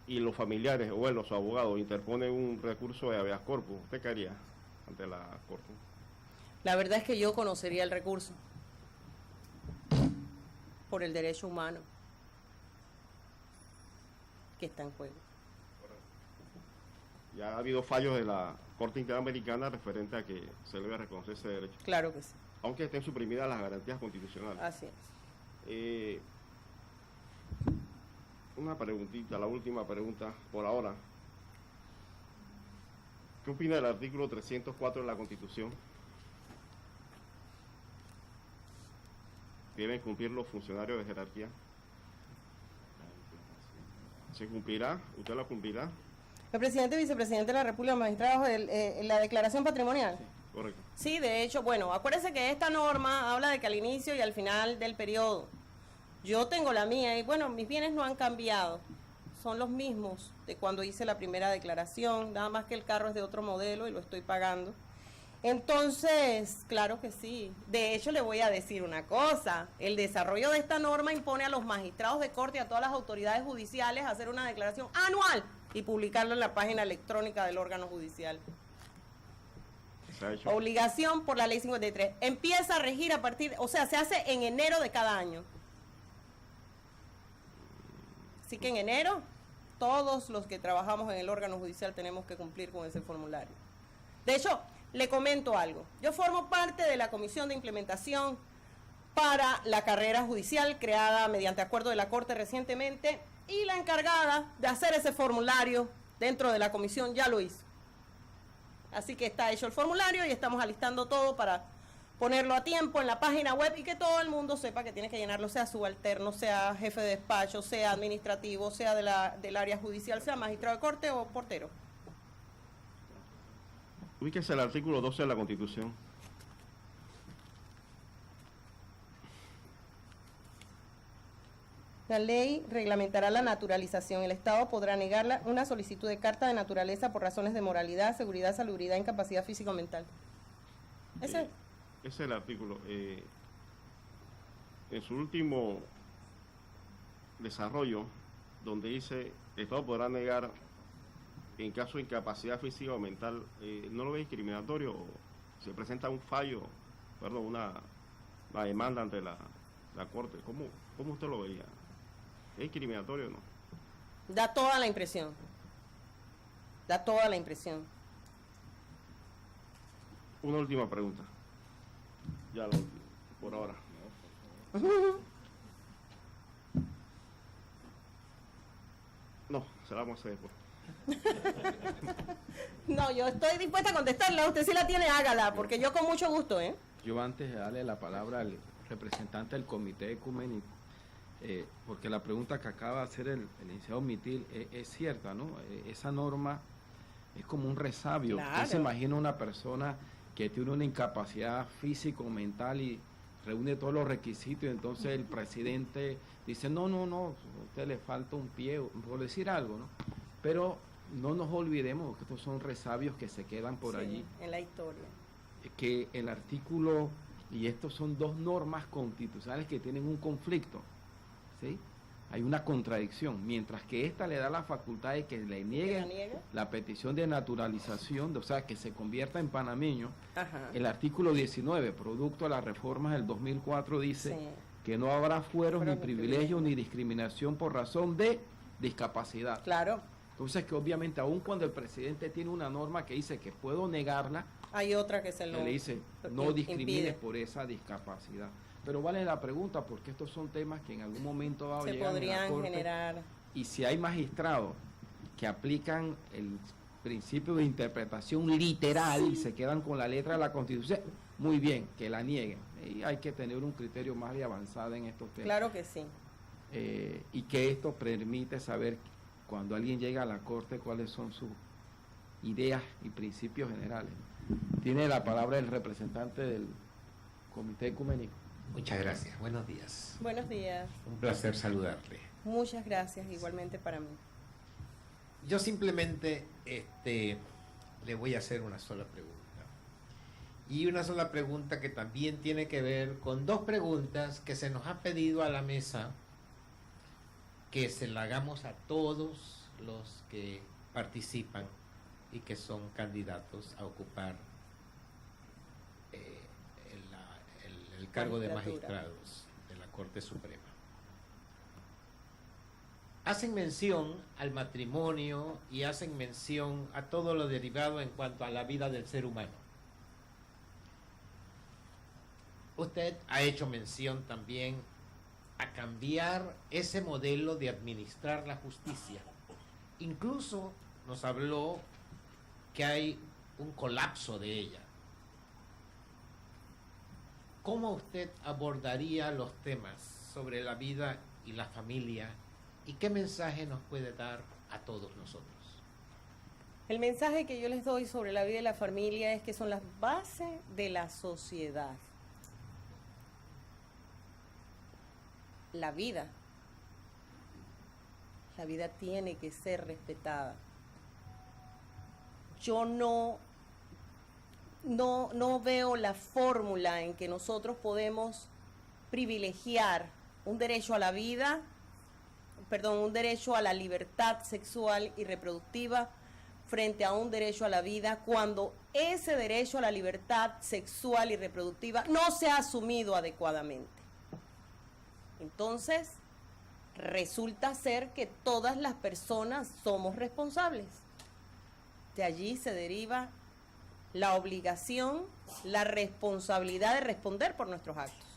los familiares o los abogados interponen un recurso de habeas corpus, ¿usted qué haría ante la Corte? La verdad es que yo conocería el recurso por el derecho humano que está en juego. Ya ha habido fallos de la Corte Interamericana referente a que se debe reconocer ese derecho. Claro que sí. Aunque estén suprimidas las garantías constitucionales. Así es. Una preguntita, la última pregunta por ahora. ¿Qué opina del artículo 304 de la Constitución? ¿Deben cumplir los funcionarios de jerarquía? ¿Se cumplirá? ¿Usted lo cumplirá? El presidente y vicepresidente de la República, magistrados, la declaración patrimonial. Sí, correcto. Sí, de hecho, bueno, acuérdense que esta norma habla de que al inicio y al final del periodo. Yo tengo la mía y bueno, mis bienes no han cambiado. Son los mismos de cuando hice la primera declaración, nada más que el carro es de otro modelo y lo estoy pagando. Entonces, claro que sí. De hecho, le voy a decir una cosa. El desarrollo de esta norma impone a los magistrados de corte y a todas las autoridades judiciales a hacer una declaración anual y publicarlo en la página electrónica del órgano judicial. se ha hecho. Obligación por la ley 53. Empieza a regir a partir, o sea, se hace en enero de cada año. Así que en enero, todos los que trabajamos en el órgano judicial tenemos que cumplir con ese formulario. De hecho, le comento algo. Yo formo parte de la Comisión de Implementación para la Carrera Judicial, creada mediante acuerdo de la Corte recientemente, y la encargada de hacer ese formulario dentro de la comisión ya lo hizo. Así que está hecho el formulario y estamos alistando todo para ponerlo a tiempo en la página web y que todo el mundo sepa que tiene que llenarlo, sea subalterno, sea jefe de despacho, sea administrativo, sea del área judicial, sea magistrado de corte o portero. Ubíquese el artículo 12 de la Constitución. La ley reglamentará la naturalización. El Estado podrá negar una solicitud de carta de naturaleza por razones de moralidad, seguridad, salubridad, incapacidad física o mental. Ese es el artículo. En su último desarrollo, donde dice, el Estado podrá negar en caso de incapacidad física o mental, ¿no lo ve discriminatorio? Se presenta un fallo, perdón, una demanda ante la Corte. ¿Cómo usted lo veía? ¿Es discriminatorio o no? Da toda la impresión. Da toda la impresión. Una última pregunta. Ya la última, por ahora. No, se la vamos a hacer después. No, yo estoy dispuesta a contestarla. Usted si la tiene, hágala, porque yo con mucho gusto, ¿eh? Yo antes de darle la palabra al representante del Comité Ecuménico, porque la pregunta que acaba de hacer el licenciado Mitil es cierta, ¿no? Esa norma es como un resabio. Claro. Usted se imagina una persona que tiene una incapacidad físico mental y reúne todos los requisitos y entonces el presidente dice, no, a usted le falta un pie, por decir algo, ¿no? Pero no nos olvidemos que estos son resabios que se quedan por allí. En la historia. Que el artículo, y estos son dos normas constitucionales que tienen un conflicto, ¿sí? Hay una contradicción, mientras que esta le da la facultad de que le niegue la petición de naturalización, o sea, que se convierta en panameño. Ajá. El artículo 19, producto de las reformas del 2004, dice que no habrá fueros ni privilegios ni discriminación por razón de discapacidad. Claro. Entonces, que obviamente, aun cuando el presidente tiene una norma que dice que puedo negarla, hay otra que se le dice, no impide. discrimines por esa discapacidad. Pero vale la pregunta, porque estos son temas que en algún momento dado se llegan a la podrían Corte, generar. y si hay magistrados que aplican el principio de interpretación literal y se quedan con la letra de la Constitución, muy bien, que la nieguen. Y hay que tener un criterio más de avanzada en estos temas. Claro que sí. Y que esto permite saber cuando alguien llega a la Corte cuáles son sus ideas y principios generales. Tiene la palabra el representante del Comité Ecuménico. Muchas gracias. Buenos días. Buenos días. Un placer saludarle. Muchas gracias, igualmente para mí. Yo simplemente le voy a hacer una sola pregunta. Y una sola pregunta que también tiene que ver con dos preguntas que se nos ha pedido a la mesa que se la hagamos a todos los que participan y que son candidatos a ocupar el cargo de magistrados de la Corte Suprema. Hacen mención al matrimonio y hacen mención a todo lo derivado en cuanto a la vida del ser humano. Usted ha hecho mención también a cambiar ese modelo de administrar la justicia. Incluso nos habló que hay un colapso de ella. ¿Cómo usted abordaría los temas sobre la vida y la familia y qué mensaje nos puede dar a todos nosotros? El mensaje que yo les doy sobre la vida y la familia es que son las bases de la sociedad. La vida tiene que ser respetada. Yo no veo la fórmula en que nosotros podemos privilegiar un derecho a la vida, un derecho a la libertad sexual y reproductiva frente a un derecho a la vida cuando ese derecho a la libertad sexual y reproductiva no se ha asumido adecuadamente. Entonces, resulta ser que todas las personas somos responsables. De allí se deriva la obligación, la responsabilidad de responder por nuestros actos.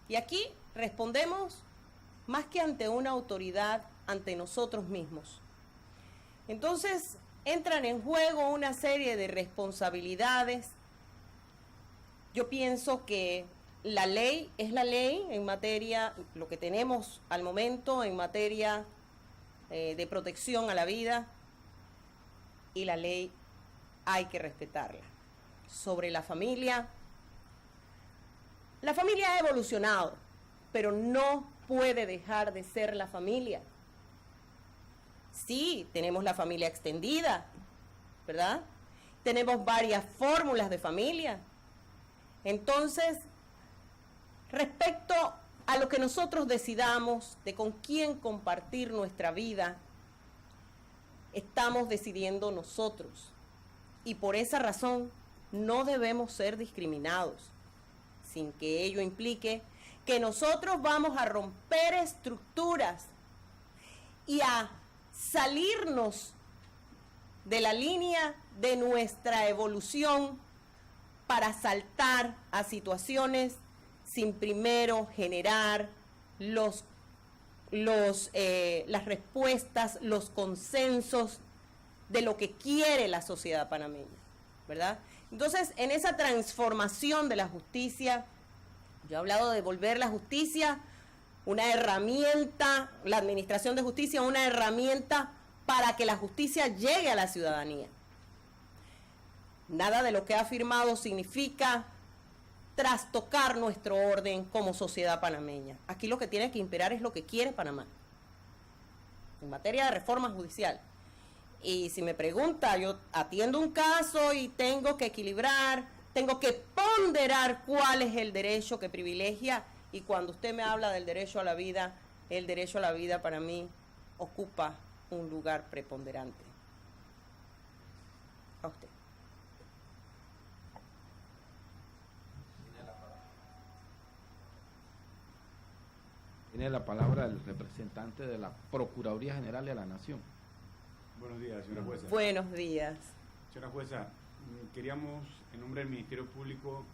Y aquí respondemos más que ante una autoridad, ante nosotros mismos. Entonces, entran en juego una serie de responsabilidades. Yo pienso que la ley es la ley en materia, lo que tenemos al momento en materia de protección a la vida, y la ley hay que respetarla. Sobre la familia ha evolucionado, pero no puede dejar de ser la familia. Sí, tenemos la familia extendida, ¿verdad? Tenemos varias fórmulas de familia. Entonces, respecto a lo que nosotros decidamos de con quién compartir nuestra vida, estamos decidiendo nosotros. Y por esa razón no debemos ser discriminados, sin que ello implique que nosotros vamos a romper estructuras y a salirnos de la línea de nuestra evolución para saltar a situaciones sin primero generar las respuestas, los consensos de lo que quiere la sociedad panameña, ¿verdad? Entonces, en esa transformación de la justicia, yo he hablado de volver la justicia una herramienta, la administración de justicia, una herramienta para que la justicia llegue a la ciudadanía. Nada de lo que ha afirmado significa trastocar nuestro orden como sociedad panameña. Aquí lo que tiene que imperar es lo que quiere Panamá, en materia de reforma judicial. Y si me pregunta, yo atiendo un caso y tengo que equilibrar, tengo que ponderar cuál es el derecho que privilegia. Y cuando usted me habla del derecho a la vida, el derecho a la vida para mí ocupa un lugar preponderante. A usted. Tiene la palabra el representante de la Procuraduría General de la Nación. Buenos días, señora jueza. Buenos días. Señora jueza, queríamos, en nombre del Ministerio Público,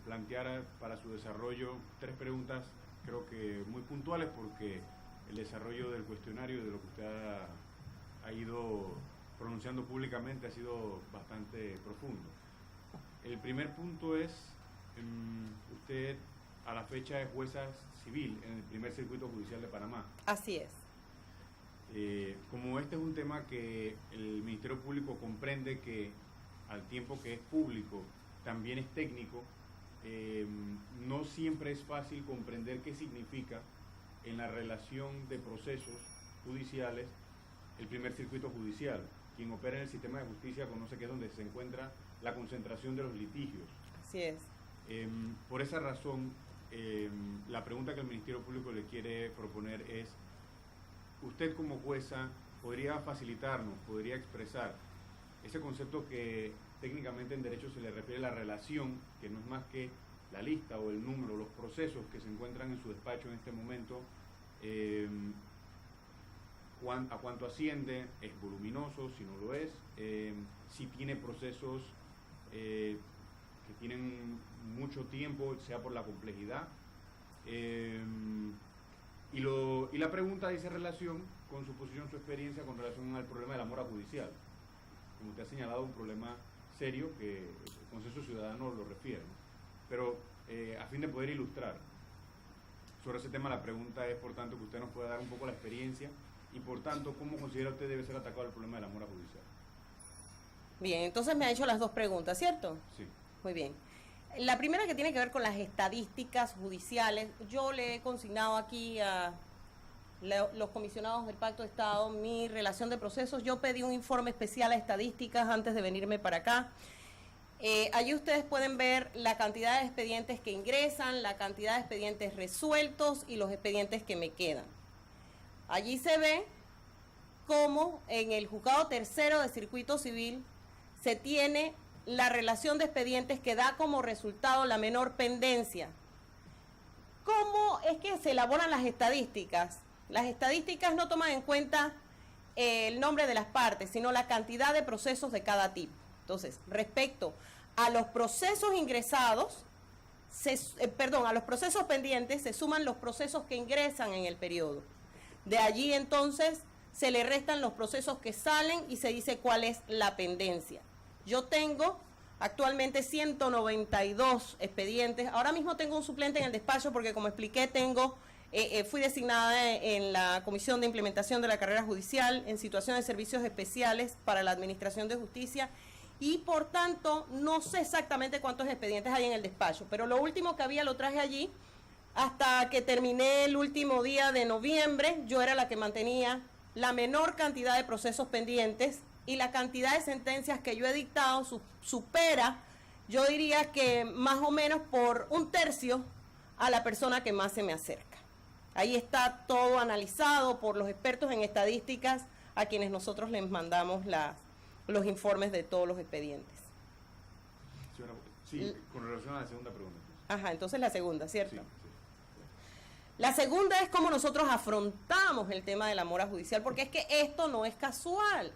plantear para su desarrollo 3 preguntas, creo que muy puntuales, porque el desarrollo del cuestionario, de lo que usted ha ido pronunciando públicamente, ha sido bastante profundo. El primer punto es, usted a la fecha es jueza civil en el primer circuito judicial de Panamá. Así es. Como este es un tema que el Ministerio Público comprende que al tiempo que es público, también es técnico, no siempre es fácil comprender qué significa en la relación de procesos judiciales el primer circuito judicial. Quien opera en el sistema de justicia conoce que es donde se encuentra la concentración de los litigios. Así es. Por esa razón, la pregunta que el Ministerio Público le quiere proponer es, usted como jueza podría facilitarnos, podría expresar ese concepto que técnicamente en derecho se le refiere a la relación, que no es más que la lista o el número, los procesos que se encuentran en su despacho en este momento, a cuánto asciende, es voluminoso, si no lo es, si tiene procesos que tienen mucho tiempo, sea por la complejidad, y la pregunta dice relación con su posición, su experiencia con relación al problema de la mora judicial. Como usted ha señalado, un problema serio que el Consenso Ciudadano lo refiere, ¿no? Pero a fin de poder ilustrar sobre ese tema, la pregunta es, por tanto, que usted nos pueda dar un poco la experiencia y, por tanto, cómo considera usted debe ser atacado el problema de la mora judicial. Bien, entonces me ha hecho las 2 preguntas, ¿cierto? Sí. Muy bien. La primera, que tiene que ver con las estadísticas judiciales. Yo le he consignado aquí a los comisionados del Pacto de Estado mi relación de procesos. Yo pedí un informe especial a estadísticas antes de venirme para acá. Allí ustedes pueden ver la cantidad de expedientes que ingresan, la cantidad de expedientes resueltos y los expedientes que me quedan. Allí se ve cómo en el juzgado tercero de circuito civil se tiene la relación de expedientes que da como resultado la menor pendencia. ¿Cómo es que se elaboran las estadísticas? Las estadísticas no toman en cuenta el nombre de las partes, sino la cantidad de procesos de cada tipo. Entonces, respecto a los procesos ingresados, a los procesos pendientes, se suman los procesos que ingresan en el periodo. De allí, entonces, se le restan los procesos que salen y se dice cuál es la pendencia. Yo tengo actualmente 192 expedientes. Ahora mismo tengo un suplente en el despacho porque, como expliqué, fui designada en la Comisión de Implementación de la Carrera Judicial en situación de servicios especiales para la Administración de Justicia y, por tanto, no sé exactamente cuántos expedientes hay en el despacho, pero lo último que había lo traje allí. Hasta que terminé el último día de noviembre, yo era la que mantenía la menor cantidad de procesos pendientes y la cantidad de sentencias que yo he dictado supera, yo diría que más o menos por 1/3 a la persona que más se me acerca. Ahí está todo analizado por los expertos en estadísticas a quienes nosotros les mandamos los informes de todos los expedientes. Sí, con relación a la segunda pregunta. Ajá, entonces la segunda, ¿cierto? Sí. La segunda es cómo nosotros afrontamos el tema de la mora judicial, porque es que esto no es casual.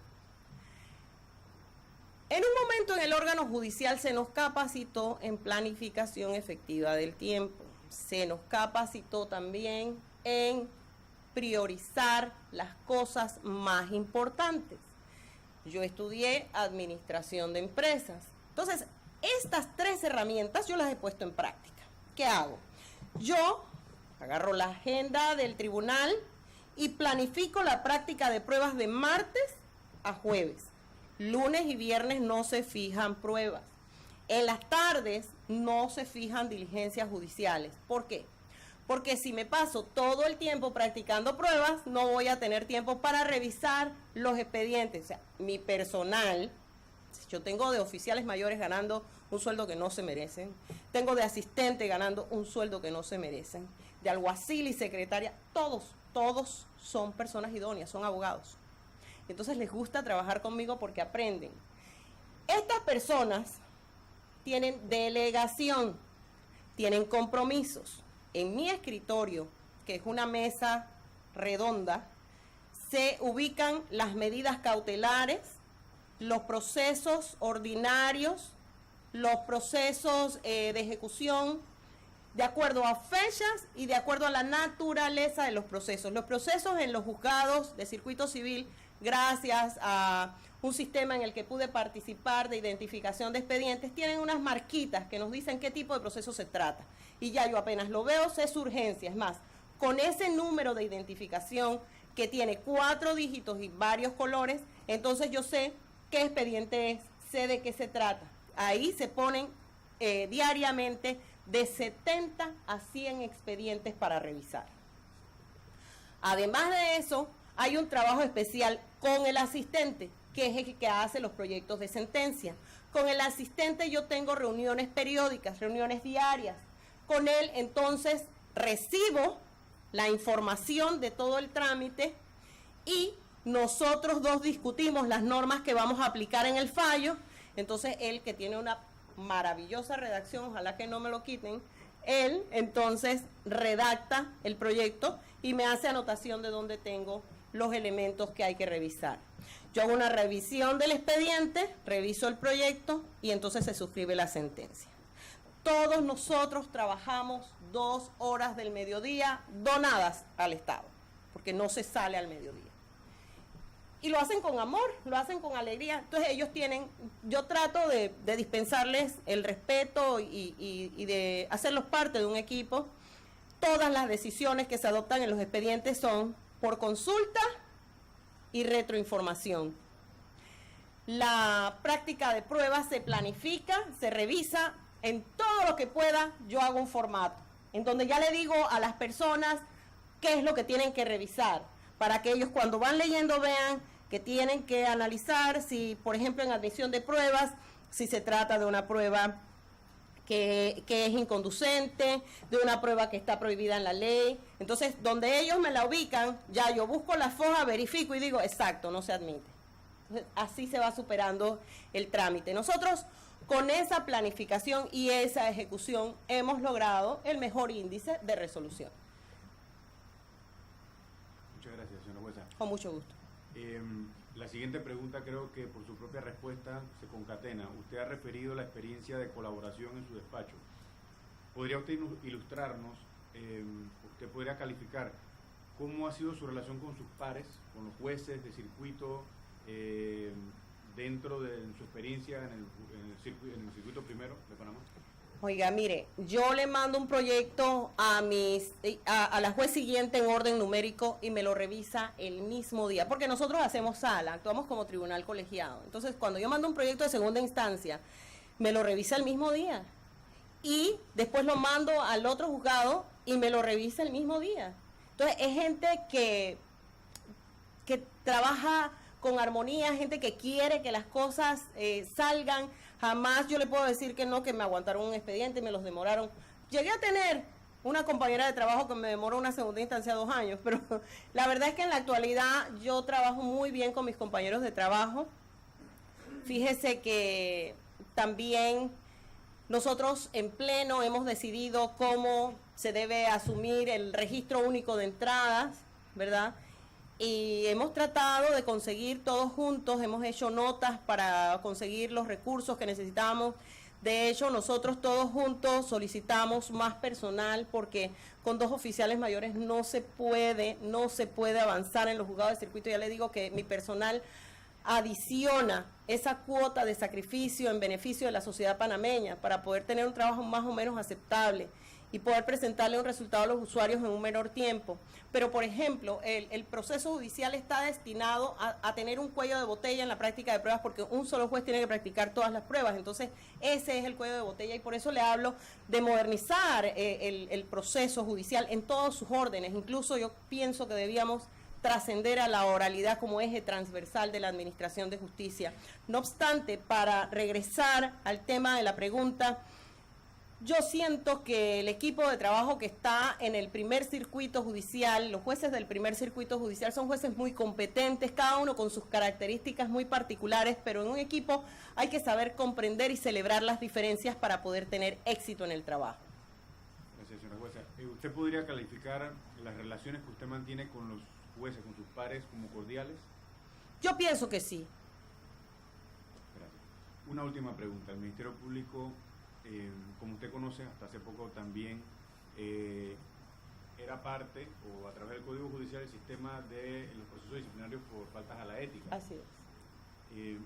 En un momento en el órgano judicial se nos capacitó en planificación efectiva del tiempo. Se nos capacitó también en priorizar las cosas más importantes. Yo estudié administración de empresas. Entonces, estas 3 herramientas yo las he puesto en práctica. ¿Qué hago? Yo agarro la agenda del tribunal y planifico la práctica de pruebas de martes a jueves. Lunes y viernes no se fijan pruebas. En las tardes no se fijan diligencias judiciales. ¿Por qué? Porque si me paso todo el tiempo practicando pruebas, no voy a tener tiempo para revisar los expedientes. O sea, mi personal, yo tengo de oficiales mayores ganando un sueldo que no se merecen, tengo de asistente ganando un sueldo que no se merecen, de alguacil y secretaria, todos son personas idóneas, son abogados. Entonces les gusta trabajar conmigo porque aprenden. Estas personas tienen delegación, tienen compromisos. En mi escritorio, que es una mesa redonda, se ubican las medidas cautelares, los procesos ordinarios, los procesos de ejecución, de acuerdo a fechas y de acuerdo a la naturaleza de los procesos. Los procesos en los juzgados de circuito civil, gracias a un sistema en el que pude participar de identificación de expedientes, tienen unas marquitas que nos dicen qué tipo de proceso se trata. Y ya yo apenas lo veo, sé su urgencia. Es más, con ese número de identificación que tiene 4 dígitos y varios colores, entonces yo sé qué expediente es, sé de qué se trata. Ahí se ponen diariamente de 70 a 100 expedientes para revisar. Además de eso, hay un trabajo especial con el asistente, que es el que hace los proyectos de sentencia. Con el asistente yo tengo reuniones periódicas, reuniones diarias. Con él, entonces, recibo la información de todo el trámite y nosotros dos discutimos las normas que vamos a aplicar en el fallo. Entonces, él, que tiene una maravillosa redacción, ojalá que no me lo quiten, él, entonces, redacta el proyecto y me hace anotación de dónde tengo los elementos que hay que revisar. Yo hago una revisión del expediente, reviso el proyecto y entonces se suscribe la sentencia. Todos nosotros trabajamos 2 horas del mediodía donadas al Estado, porque no se sale al mediodía. Y lo hacen con amor, lo hacen con alegría. Entonces ellos tienen, yo trato de dispensarles el respeto y de hacerlos parte de un equipo. Todas las decisiones que se adoptan en los expedientes son por consulta y retroinformación. La práctica de pruebas se planifica, se revisa, en todo lo que pueda yo hago un formato, en donde ya le digo a las personas qué es lo que tienen que revisar, para que ellos cuando van leyendo vean que tienen que analizar si, por ejemplo, en admisión de pruebas, si se trata de una prueba que es inconducente, de una prueba que está prohibida en la ley. Entonces, donde ellos me la ubican, ya yo busco la foja, verifico y digo, exacto, no se admite. Entonces, así se va superando el trámite. Nosotros, con esa planificación y esa ejecución, hemos logrado el mejor índice de resolución. Muchas gracias, señora jueza. Con mucho gusto. La siguiente pregunta creo que por su propia respuesta se concatena. Usted ha referido la experiencia de colaboración en su despacho. ¿Podría usted ilustrarnos, usted podría calificar cómo ha sido su relación con sus pares, con los jueces de circuito, dentro de su experiencia en el circuito primero de Panamá? Oiga, mire, yo le mando un proyecto a la juez siguiente en orden numérico y me lo revisa el mismo día, porque nosotros hacemos sala, actuamos como tribunal colegiado. Entonces, cuando yo mando un proyecto de segunda instancia, me lo revisa el mismo día. Y después lo mando al otro juzgado y me lo revisa el mismo día. Entonces, es gente que trabaja con armonía, gente que quiere que las cosas salgan. Jamás yo le puedo decir que no, que me aguantaron un expediente, me los demoraron. Llegué a tener una compañera de trabajo que me demoró una segunda instancia 2 años, pero la verdad es que en la actualidad yo trabajo muy bien con mis compañeros de trabajo. Fíjese que también nosotros en pleno hemos decidido cómo se debe asumir el registro único de entradas, ¿verdad? Y hemos tratado de conseguir todos juntos, hemos hecho notas para conseguir los recursos que necesitamos. De hecho, nosotros todos juntos solicitamos más personal porque con 2 oficiales mayores no se puede avanzar en los juzgados de circuito. Ya le digo que mi personal adiciona esa cuota de sacrificio en beneficio de la sociedad panameña para poder tener un trabajo más o menos aceptable y poder presentarle un resultado a los usuarios en un menor tiempo. Pero, por ejemplo, el proceso judicial está destinado a tener un cuello de botella en la práctica de pruebas porque un solo juez tiene que practicar todas las pruebas. Entonces, ese es el cuello de botella y por eso le hablo de modernizar el proceso judicial en todos sus órdenes. Incluso yo pienso que debíamos trascender a la oralidad como eje transversal de la administración de justicia. No obstante, para regresar al tema de la pregunta, yo siento que el equipo de trabajo que está en el primer circuito judicial, los jueces del primer circuito judicial son jueces muy competentes, cada uno con sus características muy particulares, pero en un equipo hay que saber comprender y celebrar las diferencias para poder tener éxito en el trabajo. Gracias, señora jueza. ¿Usted podría calificar las relaciones que usted mantiene con los jueces, con sus pares, como cordiales? Yo pienso que sí. Gracias. Una última pregunta. El Ministerio Público, como usted conoce, hasta hace poco también era parte, o a través del Código Judicial, del sistema de los procesos disciplinarios por faltas a la ética. Así es.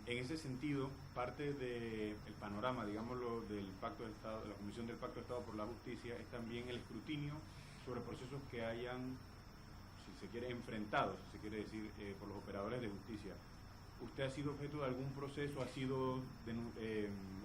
En ese sentido, parte del panorama, digámoslo, del Pacto de Estado, de la Comisión del Pacto de Estado por la Justicia, es también el escrutinio sobre procesos que hayan, si se quiere, enfrentados, si se quiere decir, por los operadores de justicia. ¿Usted ha sido objeto de algún proceso, ha sido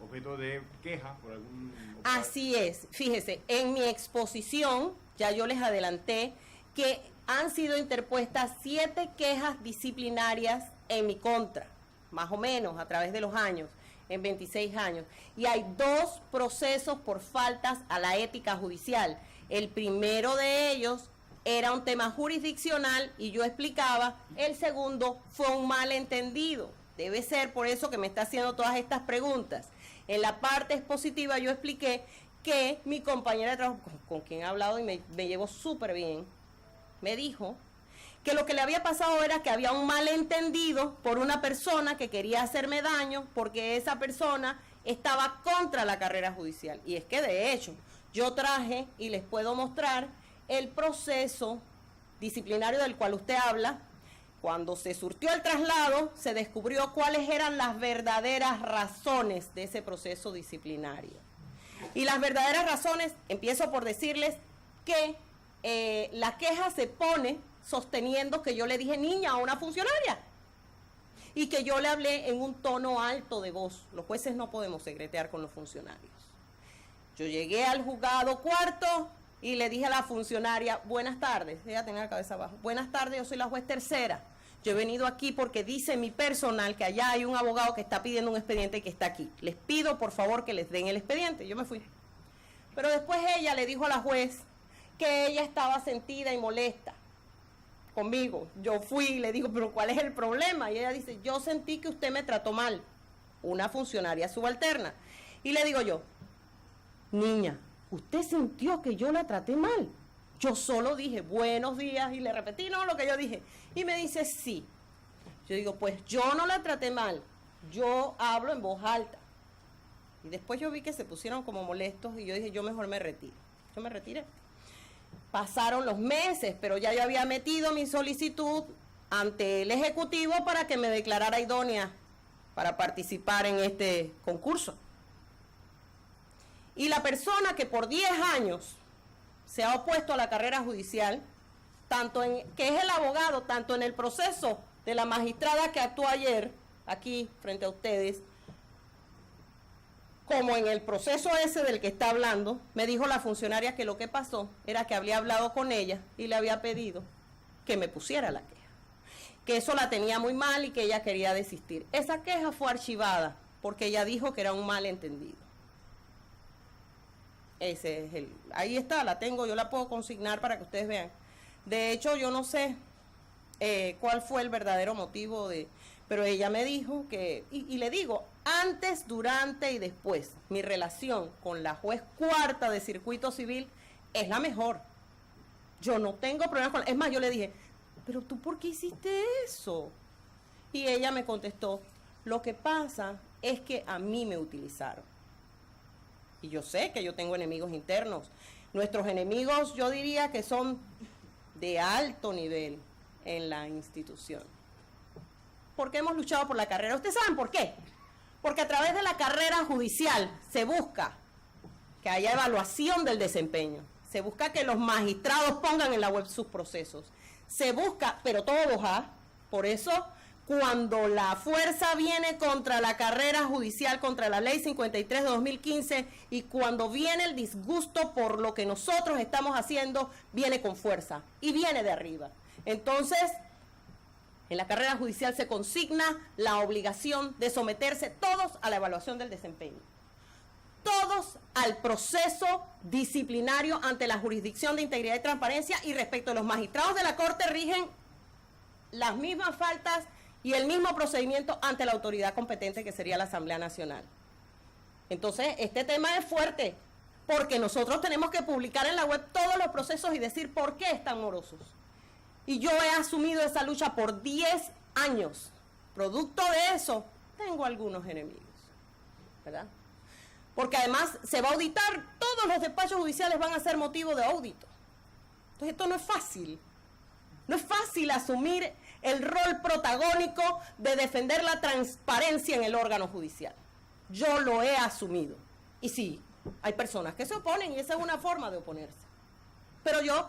objeto de queja por algún operador? Así es, fíjese, en mi exposición, ya yo les adelanté que han sido interpuestas 7 quejas disciplinarias en mi contra, más o menos, a través de los años, en 26 años. Y hay 2 procesos por faltas a la ética judicial. El primero de ellos era un tema jurisdiccional y yo explicaba, el segundo fue un malentendido. Debe ser por eso que me está haciendo todas estas preguntas. En la parte expositiva yo expliqué que mi compañera de trabajo, con quien he hablado y me llevo súper bien, me dijo que lo que le había pasado era que había un malentendido por una persona que quería hacerme daño porque esa persona estaba contra la carrera judicial. Y es que de hecho yo traje y les puedo mostrar el proceso disciplinario del cual usted habla. Cuando se surtió el traslado, se descubrió cuáles eran las verdaderas razones de ese proceso disciplinario. Y las verdaderas razones, empiezo por decirles que la queja se pone sosteniendo que yo le dije niña a una funcionaria y que yo le hablé en un tono alto de voz. Los jueces no podemos secretear con los funcionarios. Yo llegué al juzgado cuarto y le dije a la funcionaria, buenas tardes, ella tenía la cabeza abajo, buenas tardes, yo soy la juez tercera. Yo he venido aquí porque dice mi personal que allá hay un abogado que está pidiendo un expediente y que está aquí. Les pido por favor que les den el expediente. Yo me fui. Pero después ella le dijo a la juez que ella estaba sentida y molesta conmigo. Yo fui y le digo, pero ¿cuál es el problema? Y ella dice, yo sentí que usted me trató mal, una funcionaria subalterna. Y le digo yo, niña, ¿usted sintió que yo la traté mal? Yo solo dije, buenos días, y le repetí, no, lo que yo dije. Y me dice, sí. Yo digo, pues yo no la traté mal, yo hablo en voz alta. Y después yo vi que se pusieron como molestos y yo dije, yo mejor me retiro. Yo me retiré. Pasaron los meses, pero ya yo había metido mi solicitud ante el Ejecutivo para que me declarara idónea para participar en este concurso. Y la persona que por 10 años se ha opuesto a la carrera judicial, que es el abogado, tanto en el proceso de la magistrada que actuó ayer, aquí frente a ustedes, como en el proceso ese del que está hablando, me dijo la funcionaria que lo que pasó era que había hablado con ella y le había pedido que me pusiera la queja, que eso la tenía muy mal y que ella quería desistir. Esa queja fue archivada porque ella dijo que era un malentendido. Ese es ahí está, la tengo, yo la puedo consignar para que ustedes vean. De hecho, yo no sé cuál fue el verdadero motivo pero ella me dijo que, y le digo, antes, durante y después, mi relación con la juez cuarta de circuito civil es la mejor. Yo no tengo problemas con es más, yo le dije, pero tú, ¿por qué hiciste eso? Y ella me contestó, lo que pasa es que a mí me utilizaron. Y yo sé que yo tengo enemigos internos. Nuestros enemigos, yo diría que son de alto nivel en la institución. Porque hemos luchado por la carrera. ¿Ustedes saben por qué? Porque a través de la carrera judicial se busca que haya evaluación del desempeño. Se busca que los magistrados pongan en la web sus procesos. Se busca, pero todos, por eso, cuando la fuerza viene contra la carrera judicial, contra la ley 53 de 2015, y cuando viene el disgusto por lo que nosotros estamos haciendo, viene con fuerza y viene de arriba. Entonces, en la carrera judicial se consigna la obligación de someterse todos a la evaluación del desempeño. Todos al proceso disciplinario ante la Jurisdicción de Integridad y Transparencia, y respecto a los magistrados de la Corte rigen las mismas faltas y el mismo procedimiento ante la autoridad competente, que sería la Asamblea Nacional. Entonces, este tema es fuerte, porque nosotros tenemos que publicar en la web todos los procesos y decir por qué están morosos. Y yo he asumido esa lucha por 10 años. Producto de eso, tengo algunos enemigos, ¿verdad? Porque además se va a auditar, todos los despachos judiciales van a ser motivo de audito. Entonces esto no es fácil. No es fácil asumir el rol protagónico de defender la transparencia en el órgano judicial. Yo lo he asumido. Y sí, hay personas que se oponen y esa es una forma de oponerse. Pero yo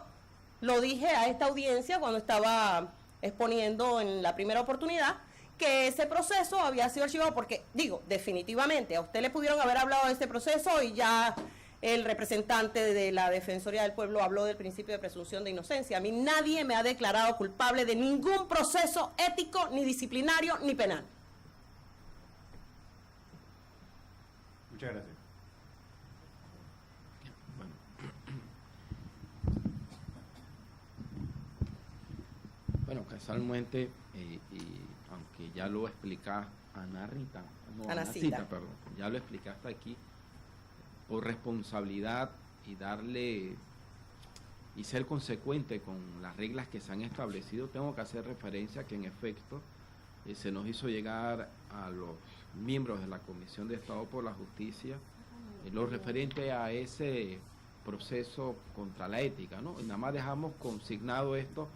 lo dije a esta audiencia cuando estaba exponiendo en la primera oportunidad, que ese proceso había sido archivado porque, digo, definitivamente, a usted le pudieron haber hablado de ese proceso y ya el representante de la Defensoría del Pueblo habló del principio de presunción de inocencia. A mí nadie me ha declarado culpable de ningún proceso ético, ni disciplinario, ni penal. Muchas gracias. Bueno, casualmente, y aunque ya lo explica Anacita, perdón, ya lo explicaste aquí, por responsabilidad y darle y ser consecuente con las reglas que se han establecido, tengo que hacer referencia a que en efecto se nos hizo llegar a los miembros de la Comisión de Estado por la Justicia lo referente a ese proceso contra la ética, ¿no? Y nada más dejamos consignado esto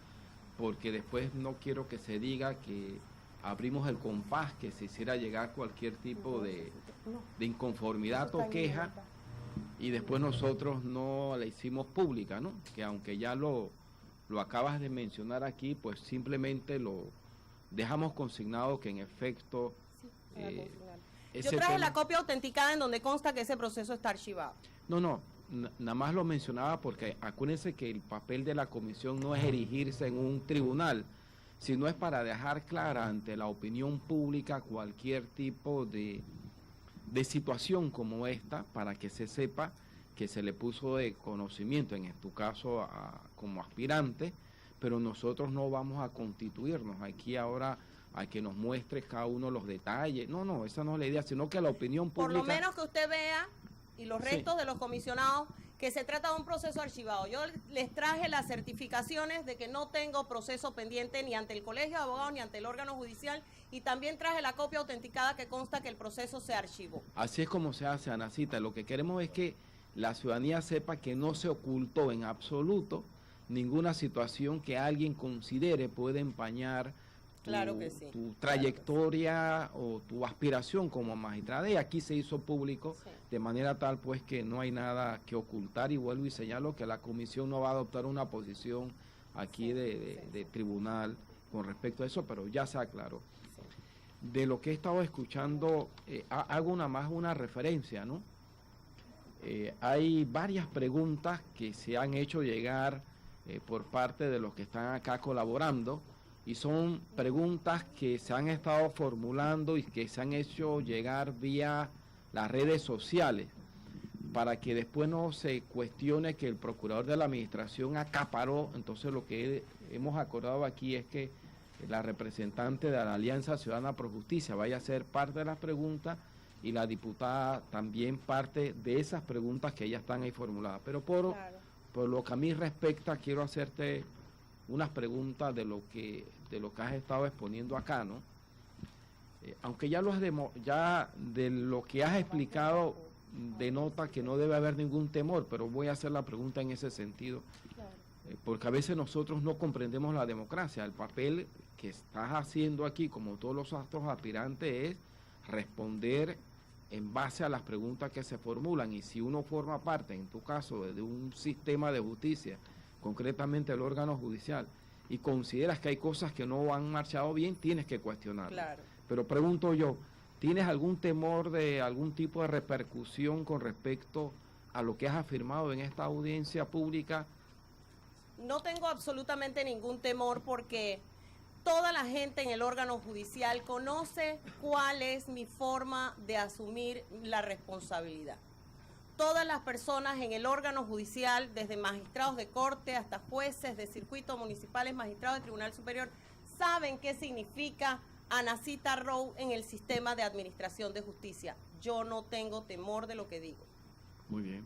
porque después no quiero que se diga que abrimos el compás, que se hiciera llegar cualquier tipo de inconformidad o queja y después nosotros no la hicimos pública, ¿no? Que aunque ya lo acabas de mencionar aquí, pues simplemente lo dejamos consignado que en efecto... Yo traje la copia autenticada en donde consta que ese proceso está archivado. No, nada más lo mencionaba porque acuérdense que el papel de la comisión no es erigirse en un tribunal, sino es para dejar clara ante la opinión pública cualquier tipo de situación como esta, para que se sepa que se le puso de conocimiento, en tu caso como aspirante, pero nosotros no vamos a constituirnos aquí ahora a que nos muestre cada uno los detalles. No, esa no es la idea, sino que la opinión pública... Por lo menos que usted vea, y los restos de los comisionados, que se trata de un proceso archivado. Yo les traje las certificaciones de que no tengo proceso pendiente ni ante el Colegio de Abogados ni ante el órgano judicial, y también traje la copia autenticada que consta que el proceso se archivó. Así es como se hace, Anacita. Lo que queremos es que la ciudadanía sepa que no se ocultó en absoluto ninguna situación que alguien considere puede empañar tu trayectoria o tu aspiración como magistrada, y aquí se hizo público de manera tal pues que no hay nada que ocultar, y vuelvo y señalo que la comisión no va a adoptar una posición aquí de tribunal con respecto a eso, pero ya se aclaró. De lo que he estado escuchando, hago una referencia, ¿no? Hay varias preguntas que se han hecho llegar por parte de los que están acá colaborando, y son preguntas que se han estado formulando y que se han hecho llegar vía las redes sociales, para que después no se cuestione que el procurador de la administración acaparó. Entonces lo que hemos acordado aquí es que la representante de la Alianza Ciudadana Pro Justicia vaya a ser parte de las preguntas, y la diputada también parte de esas preguntas que ya están ahí formuladas. Pero por lo que a mí respecta, quiero hacerte unas preguntas de lo que has estado exponiendo acá, ¿no? Aunque ya de lo que has explicado denota que no debe haber ningún temor, pero voy a hacer la pregunta en ese sentido, porque a veces nosotros no comprendemos la democracia. El papel que estás haciendo aquí, como todos los otros aspirantes, es responder en base a las preguntas que se formulan, y si uno forma parte, en tu caso, de un sistema de justicia, concretamente el órgano judicial, y consideras que hay cosas que no han marchado bien, tienes que cuestionarlo. Claro. Pero pregunto yo, ¿tienes algún temor de algún tipo de repercusión con respecto a lo que has afirmado en esta audiencia pública? No tengo absolutamente ningún temor, porque toda la gente en el órgano judicial conoce cuál es mi forma de asumir la responsabilidad. Todas las personas en el órgano judicial, desde magistrados de corte hasta jueces de circuito municipales, magistrados de Tribunal Superior, saben qué significa Anacita Row en el sistema de administración de justicia. Yo no tengo temor de lo que digo. Muy bien.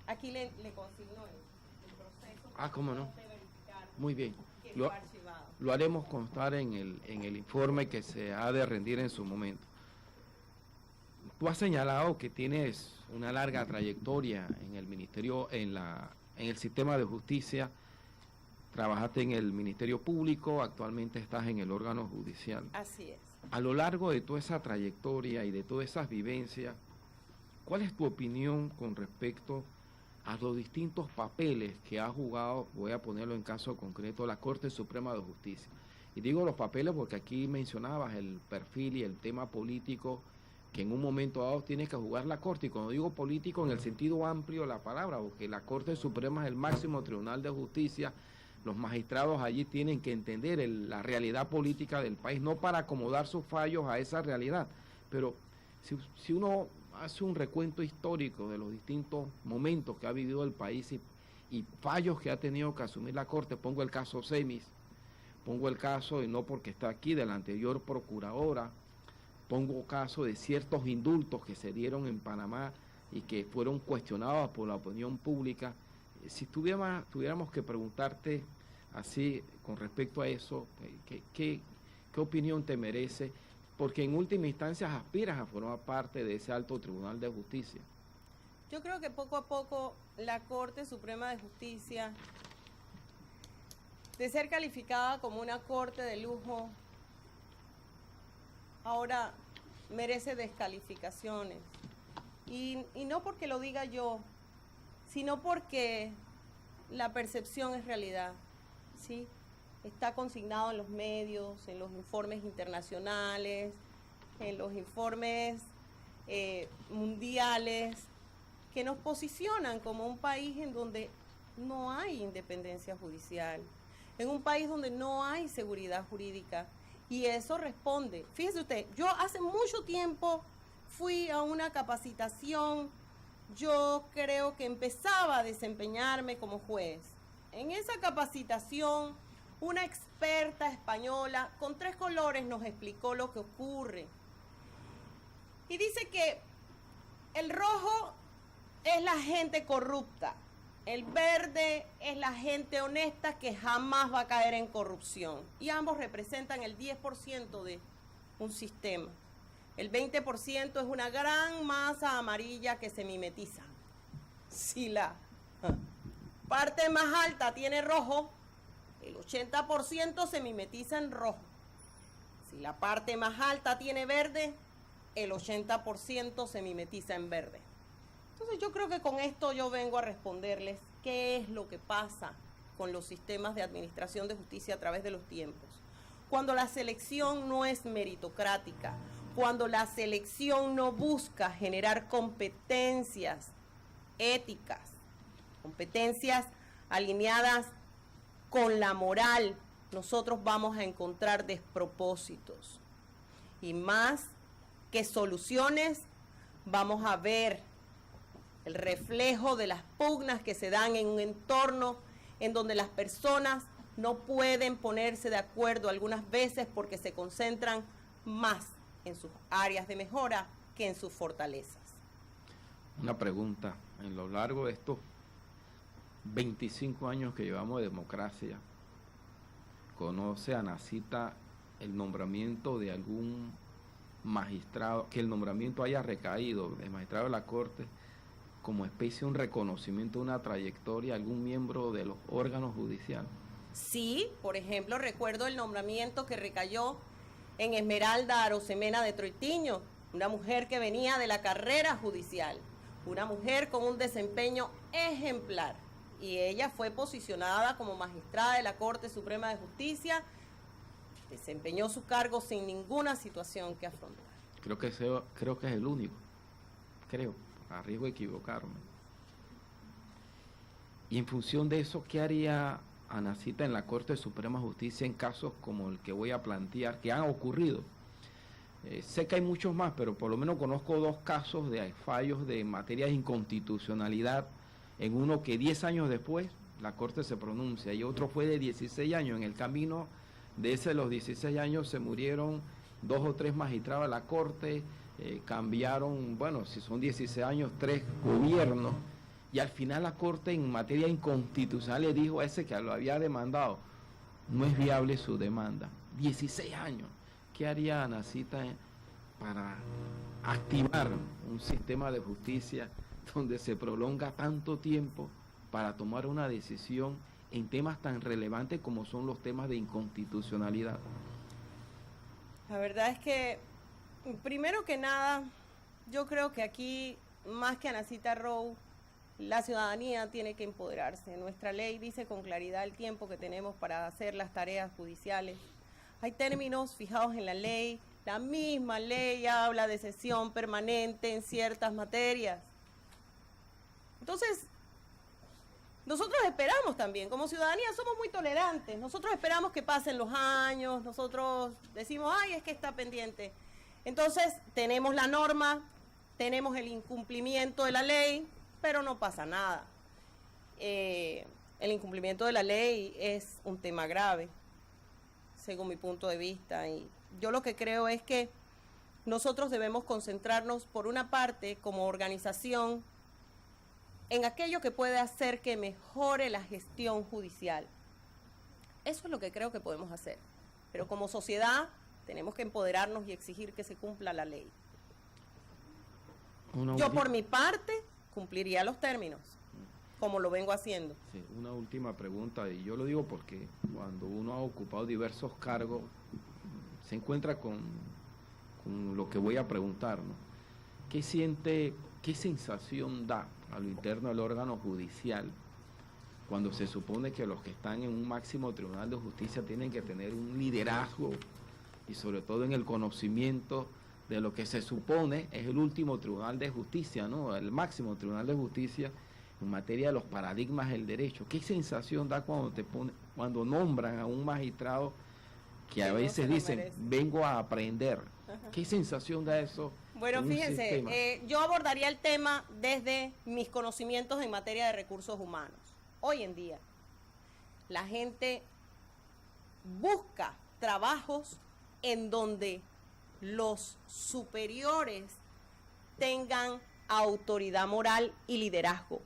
Aquí le consigno el proceso. ¿Cómo no? De verificar muy bien. que fue archivado. Lo haremos constar en el informe que se ha de rendir en su momento. Tú has señalado que tienes una larga trayectoria en el ministerio, en el sistema de justicia. Trabajaste en el Ministerio Público, actualmente estás en el órgano judicial. Así es. A lo largo de toda esa trayectoria y de todas esas vivencias, ¿cuál es tu opinión con respecto a los distintos papeles que ha jugado, voy a ponerlo en caso concreto, la Corte Suprema de Justicia? Y digo los papeles porque aquí mencionabas el perfil y el tema político que en un momento dado tiene que jugar la Corte, y cuando digo político en el sentido amplio de la palabra, porque la Corte Suprema es el máximo tribunal de justicia. Los magistrados allí tienen que entender la realidad política del país, no para acomodar sus fallos a esa realidad, pero si uno hace un recuento histórico de los distintos momentos que ha vivido el país y fallos que ha tenido que asumir la Corte, pongo el caso Semis, pongo el caso, y no porque está aquí, de la anterior procuradora, pongo caso de ciertos indultos que se dieron en Panamá y que fueron cuestionados por la opinión pública. Si tuviéramos que preguntarte así con respecto a eso, ¿qué opinión te merece? Porque en última instancia aspiras a formar parte de ese alto tribunal de justicia. Yo creo que poco a poco la Corte Suprema de Justicia, de ser calificada como una corte de lujo, ahora merece descalificaciones. Y no porque lo diga yo, sino porque la percepción es realidad, ¿sí? Está consignado en los medios, en los informes internacionales, en los informes mundiales, que nos posicionan como un país en donde no hay independencia judicial, en un país donde no hay seguridad jurídica. Y eso responde. Fíjese usted, yo hace mucho tiempo fui a una capacitación yo creo que empezaba a desempeñarme como juez. En esa capacitación, una experta española con 3 colores nos explicó lo que ocurre. Y dice que el rojo es la gente corrupta, el verde es la gente honesta que jamás va a caer en corrupción. Y ambos representan el 10% de un sistema. El 20% es una gran masa amarilla que se mimetiza. Si la parte más alta tiene rojo, el 80% se mimetiza en rojo. Si la parte más alta tiene verde, el 80% se mimetiza en verde. Entonces yo creo que con esto yo vengo a responderles qué es lo que pasa con los sistemas de administración de justicia a través de los tiempos. Cuando la selección no es meritocrática, cuando la selección no busca generar competencias éticas, competencias alineadas con la moral, nosotros vamos a encontrar despropósitos. Y más que soluciones, vamos a ver el reflejo de las pugnas que se dan en un entorno en donde las personas no pueden ponerse de acuerdo algunas veces porque se concentran más en sus áreas de mejora que en sus fortalezas. Una pregunta, en lo largo de estos 25 años que llevamos de democracia, ¿conoce Anacita el nombramiento de algún magistrado, que el nombramiento haya recaído de magistrado de la Corte como especie de un reconocimiento, una trayectoria, algún miembro de los órganos judiciales? Sí, por ejemplo, recuerdo el nombramiento que recayó en Esmeralda Arosemena de Troitiño, una mujer que venía de la carrera judicial, una mujer con un desempeño ejemplar, y ella fue posicionada como magistrada de la Corte Suprema de Justicia, desempeñó su cargo sin ninguna situación que afrontar. Creo que es el único, arriesgo a equivocarme. Y en función de eso, ¿qué haría Anacita en la Corte Suprema de Justicia en casos como el que voy a plantear, que han ocurrido? Sé que hay muchos más, pero por lo menos conozco 2 casos de fallos de materia de inconstitucionalidad, en uno que 10 años después la Corte se pronuncia y otro fue de 16 años. En el camino de ese de los 16 años se murieron 2 o 3 magistrados de la Corte, cambiaron, bueno, si son 16 años, 3 gobiernos, y al final la Corte en materia inconstitucional le dijo a ese que lo había demandado, no es viable su demanda. 16 años. ¿Qué haría Anacita para activar un sistema de justicia donde se prolonga tanto tiempo para tomar una decisión en temas tan relevantes como son los temas de inconstitucionalidad? La verdad es que, primero que nada, yo creo que aquí, más que Anacita Row, la ciudadanía tiene que empoderarse. Nuestra ley dice con claridad el tiempo que tenemos para hacer las tareas judiciales. Hay términos fijados en la ley, la misma ley habla de sesión permanente en ciertas materias. Entonces, nosotros esperamos también, como ciudadanía somos muy tolerantes, nosotros esperamos que pasen los años, nosotros decimos, ay, es que está pendiente. Entonces, tenemos la norma, tenemos el incumplimiento de la ley, pero no pasa nada. El incumplimiento de la ley es un tema grave, según mi punto de vista, y yo lo que creo es que nosotros debemos concentrarnos, por una parte, como organización, en aquello que puede hacer que mejore la gestión judicial. Eso es lo que creo que podemos hacer. Pero como sociedad tenemos que empoderarnos y exigir que se cumpla la ley. Yo por mi parte cumpliría los términos, como lo vengo haciendo. Sí, una última pregunta, y yo lo digo porque cuando uno ha ocupado diversos cargos, se encuentra con lo que voy a preguntar, ¿no? ¿Qué siente, qué sensación da a lo interno del órgano judicial cuando se supone que los que están en un máximo tribunal de justicia tienen que tener un liderazgo y sobre todo en el conocimiento de lo que se supone es el último tribunal de justicia, ¿no? El máximo tribunal de justicia en materia de los paradigmas del derecho? ¿Qué sensación da cuando nombran a un magistrado que a no veces se lo dicen, merecen. vengo a aprender. ¿Qué sensación da eso? Bueno, en un sistema? fíjense, yo abordaría el tema desde mis conocimientos en materia de recursos humanos. Hoy en día, la gente busca trabajos en donde los superiores tengan autoridad moral y liderazgo.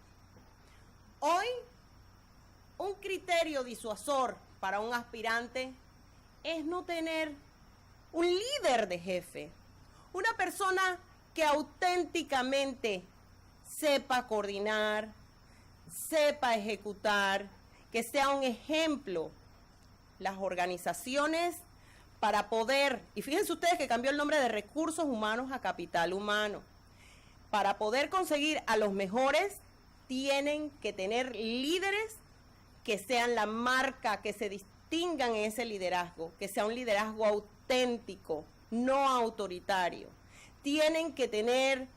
Hoy, un criterio disuasor para un aspirante es no tener un líder de jefe, una persona que auténticamente sepa coordinar, sepa ejecutar, que sea un ejemplo. Las organizaciones para poder, y fíjense ustedes que cambió el nombre de recursos humanos a capital humano, para poder conseguir a los mejores tienen que tener líderes que sean la marca, que se distingan en ese liderazgo, que sea un liderazgo auténtico, no autoritario. Tienen que tener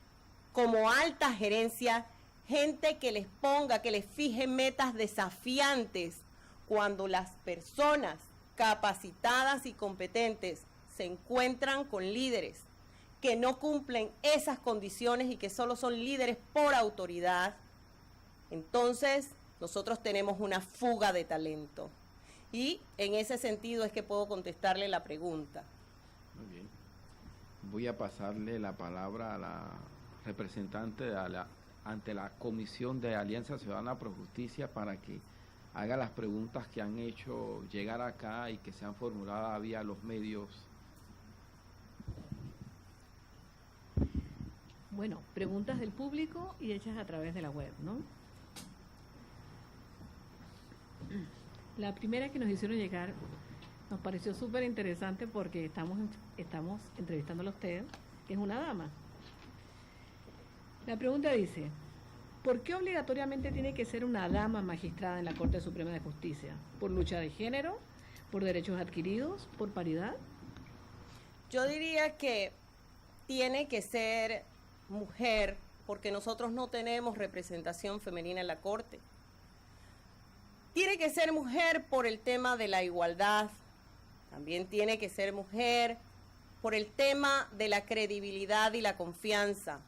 como alta gerencia gente que les ponga, que les fije metas desafiantes. Cuando las personas capacitadas y competentes se encuentran con líderes que no cumplen esas condiciones y que solo son líderes por autoridad, entonces nosotros tenemos una fuga de talento. Y en ese sentido es que puedo contestarle la pregunta. Muy bien. Voy a pasarle la palabra a la representante ante la Comisión de Alianza Ciudadana Pro Justicia para que haga las preguntas que han hecho llegar acá y que sean formuladas vía los medios. Bueno, preguntas del público y hechas a través de la web, ¿no? La primera que nos hicieron llegar nos pareció súper interesante porque estamos entrevistándola a usted, que es una dama. La pregunta dice, ¿por qué obligatoriamente tiene que ser una dama magistrada en la Corte Suprema de Justicia? ¿Por lucha de género? ¿Por derechos adquiridos? ¿Por paridad? Yo diría que tiene que ser mujer porque nosotros no tenemos representación femenina en la Corte. Tiene que ser mujer por el tema de la igualdad. También tiene que ser mujer por el tema de la credibilidad y la confianza.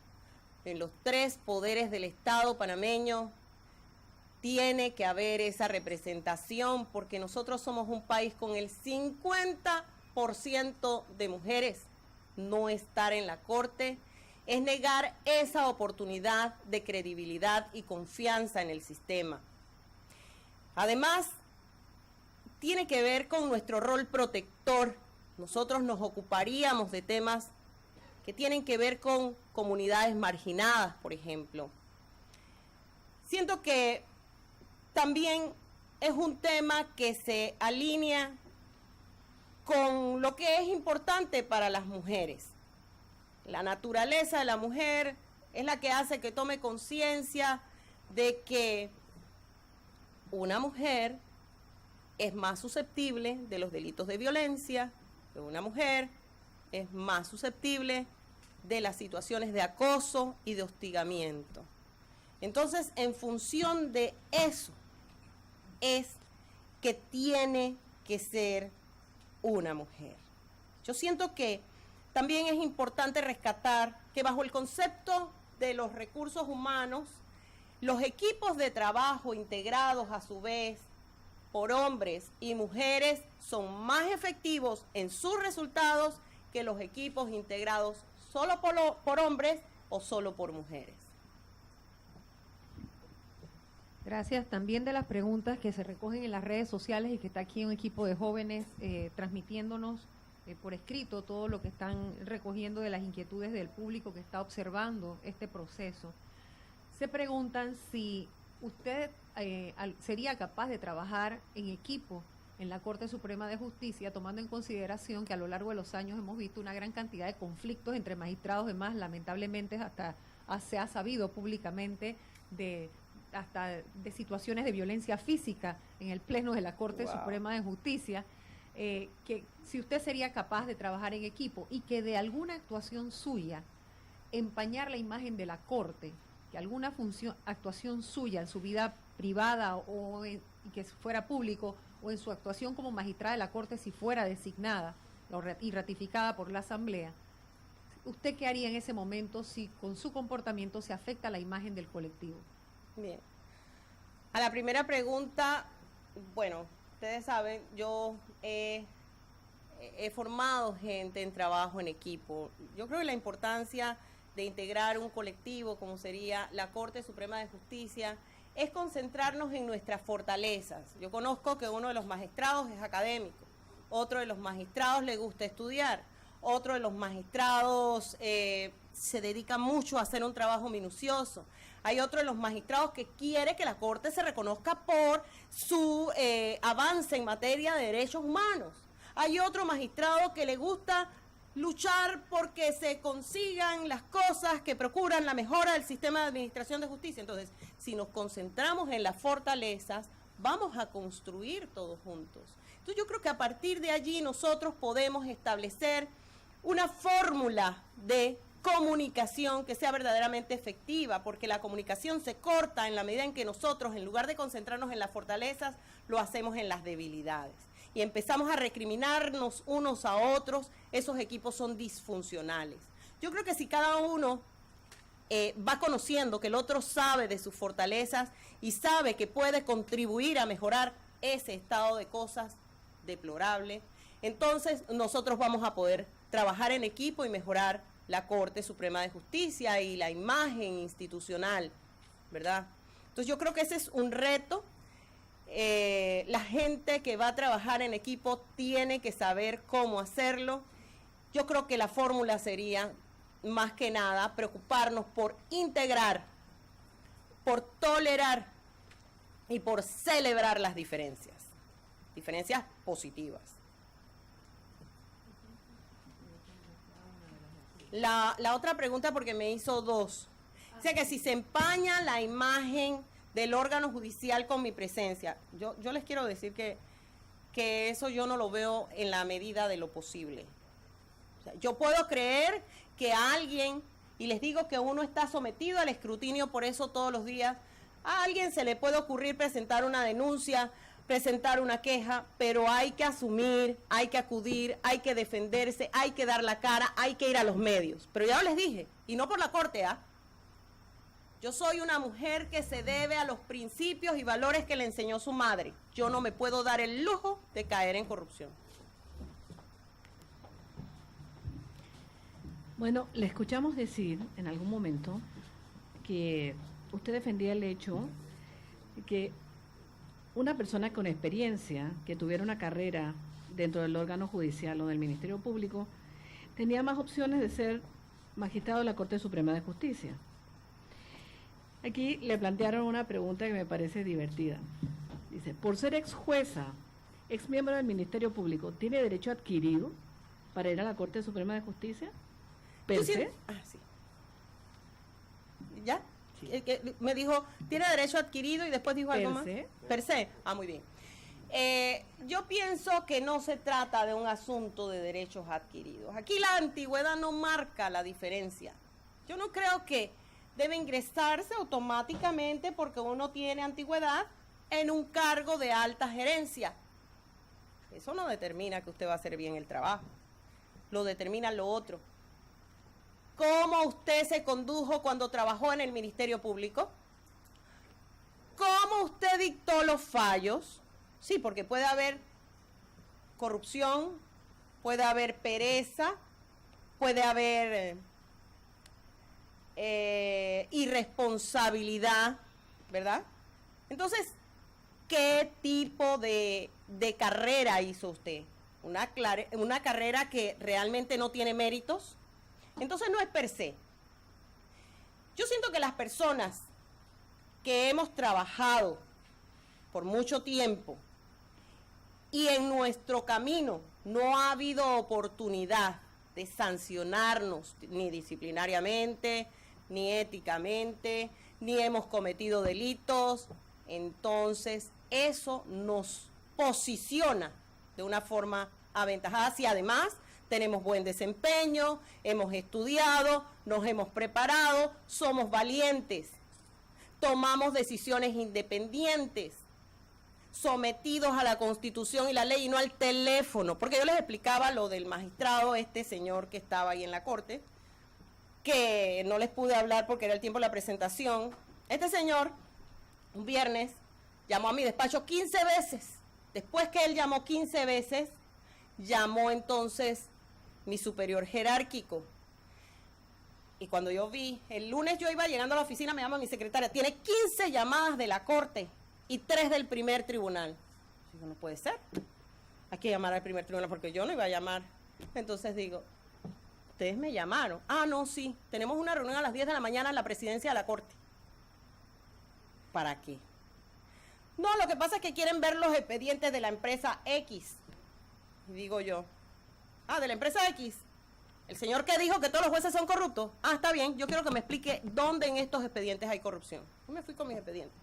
En los tres poderes del Estado panameño tiene que haber esa representación porque nosotros somos un país con el 50% de mujeres. No estar en la Corte es negar esa oportunidad de credibilidad y confianza en el sistema. Además, tiene que ver con nuestro rol protector. Nosotros nos ocuparíamos de temas que tienen que ver con comunidades marginadas, por ejemplo. Siento que también es un tema que se alinea con lo que es importante para las mujeres. La naturaleza de la mujer es la que hace que tome conciencia de que una mujer es más susceptible de los delitos de violencia, que una mujer es más susceptible de las situaciones de acoso y de hostigamiento. Entonces, en función de eso, es que tiene que ser una mujer. Yo siento que también es importante rescatar que bajo el concepto de los recursos humanos, los equipos de trabajo integrados a su vez por hombres y mujeres son más efectivos en sus resultados que los equipos integrados solo por hombres o solo por mujeres. Gracias. También de las preguntas que se recogen en las redes sociales y que está aquí un equipo de jóvenes transmitiéndonos por escrito todo lo que están recogiendo de las inquietudes del público que está observando este proceso. Se preguntan si usted sería capaz de trabajar en equipo en la Corte Suprema de Justicia, tomando en consideración que a lo largo de los años hemos visto una gran cantidad de conflictos entre magistrados, además lamentablemente hasta se ha sabido públicamente hasta de situaciones de violencia física en el pleno de la Corte Suprema de Justicia, que si usted sería capaz de trabajar en equipo y que de alguna actuación suya empañar la imagen de la Corte, que alguna actuación suya en su vida privada y que fuera público o en su actuación como magistrada de la Corte si fuera designada y ratificada por la Asamblea, ¿usted qué haría en ese momento si con su comportamiento se afecta la imagen del colectivo? Bien. A la primera pregunta, bueno, ustedes saben, yo he formado gente en trabajo en equipo. Yo creo que la importancia de integrar un colectivo como sería la Corte Suprema de Justicia es concentrarnos en nuestras fortalezas. Yo conozco que uno de los magistrados es académico, otro de los magistrados le gusta estudiar, otro de los magistrados se dedica mucho a hacer un trabajo minucioso. Hay otro de los magistrados que quiere que la Corte se reconozca por su avance en materia de derechos humanos. Hay otro magistrado que le gusta luchar porque se consigan las cosas que procuran la mejora del sistema de administración de justicia. Entonces, si nos concentramos en las fortalezas, vamos a construir todos juntos. Entonces, yo creo que a partir de allí nosotros podemos establecer una fórmula de comunicación que sea verdaderamente efectiva, porque la comunicación se corta en la medida en que nosotros, en lugar de concentrarnos en las fortalezas, lo hacemos en las debilidades. Y empezamos a recriminarnos unos a otros, esos equipos son disfuncionales. Yo creo que si cada uno va conociendo que el otro sabe de sus fortalezas y sabe que puede contribuir a mejorar ese estado de cosas deplorable, entonces nosotros vamos a poder trabajar en equipo y mejorar la Corte Suprema de Justicia y la imagen institucional, ¿verdad? Entonces yo creo que ese es un reto. La gente que va a trabajar en equipo tiene que saber cómo hacerlo. Yo creo que la fórmula sería, más que nada, preocuparnos por integrar, por tolerar y por celebrar las diferencias positivas. La otra pregunta, porque me hizo dos. O sea, que si se empaña la imagen del órgano judicial con mi presencia. Yo les quiero decir que eso yo no lo veo en la medida de lo posible. O sea, yo puedo creer que alguien, y les digo que uno está sometido al escrutinio por eso todos los días, a alguien se le puede ocurrir presentar una denuncia, presentar una queja, pero hay que asumir, hay que acudir, hay que defenderse, hay que dar la cara, hay que ir a los medios. Pero ya les dije, y no por la Corte, ¿ah? Yo soy una mujer que se debe a los principios y valores que le enseñó su madre. Yo no me puedo dar el lujo de caer en corrupción. Bueno, le escuchamos decir en algún momento que usted defendía el hecho de que una persona con experiencia, que tuviera una carrera dentro del órgano judicial o del Ministerio Público, tenía más opciones de ser magistrado de la Corte Suprema de Justicia. Aquí le plantearon una pregunta que me parece divertida. Dice, por ser ex jueza, ex miembro del Ministerio Público, ¿tiene derecho adquirido para ir a la Corte Suprema de Justicia? ¿Per se? Sí. ¿Ya? Sí. Me dijo, ¿tiene derecho adquirido? Y después dijo algo más. Per se. Ah, muy bien. Yo pienso que no se trata de un asunto de derechos adquiridos. Aquí la antigüedad no marca la diferencia. Yo no creo que debe ingresarse automáticamente porque uno tiene antigüedad en un cargo de alta gerencia. Eso no determina que usted va a hacer bien el trabajo. Lo determina lo otro. ¿Cómo usted se condujo cuando trabajó en el Ministerio Público? ¿Cómo usted dictó los fallos? Sí, porque puede haber corrupción, puede haber pereza, puede haber irresponsabilidad, ¿verdad? Entonces, ¿qué tipo de carrera hizo usted? ¿Una carrera que realmente no tiene méritos? Entonces no es per se. Yo siento que las personas que hemos trabajado por mucho tiempo y en nuestro camino no ha habido oportunidad de sancionarnos ni disciplinariamente, ni éticamente, ni hemos cometido delitos, entonces eso nos posiciona de una forma aventajada. Si además tenemos buen desempeño, hemos estudiado, nos hemos preparado, somos valientes, tomamos decisiones independientes, sometidos a la Constitución y la ley y no al teléfono, porque yo les explicaba lo del magistrado, este señor que estaba ahí en la corte, que no les pude hablar porque era el tiempo de la presentación. Este señor, un viernes, llamó a mi despacho 15 veces. Después que él llamó 15 veces, llamó entonces mi superior jerárquico. Y cuando yo vi, el lunes yo iba llegando a la oficina, me llama mi secretaria, tiene 15 llamadas de la corte y 3 del primer tribunal. Digo, no puede ser. Hay que llamar al primer tribunal porque yo no iba a llamar. Entonces digo, ustedes me llamaron. Ah, no, sí, tenemos una reunión a las 10 de la mañana en la presidencia de la corte. ¿Para qué? No, lo que pasa es que quieren ver los expedientes de la empresa X. Y digo yo, de la empresa X. El señor que dijo que todos los jueces son corruptos. Está bien, yo quiero que me explique dónde en estos expedientes hay corrupción. Yo me fui con mis expedientes.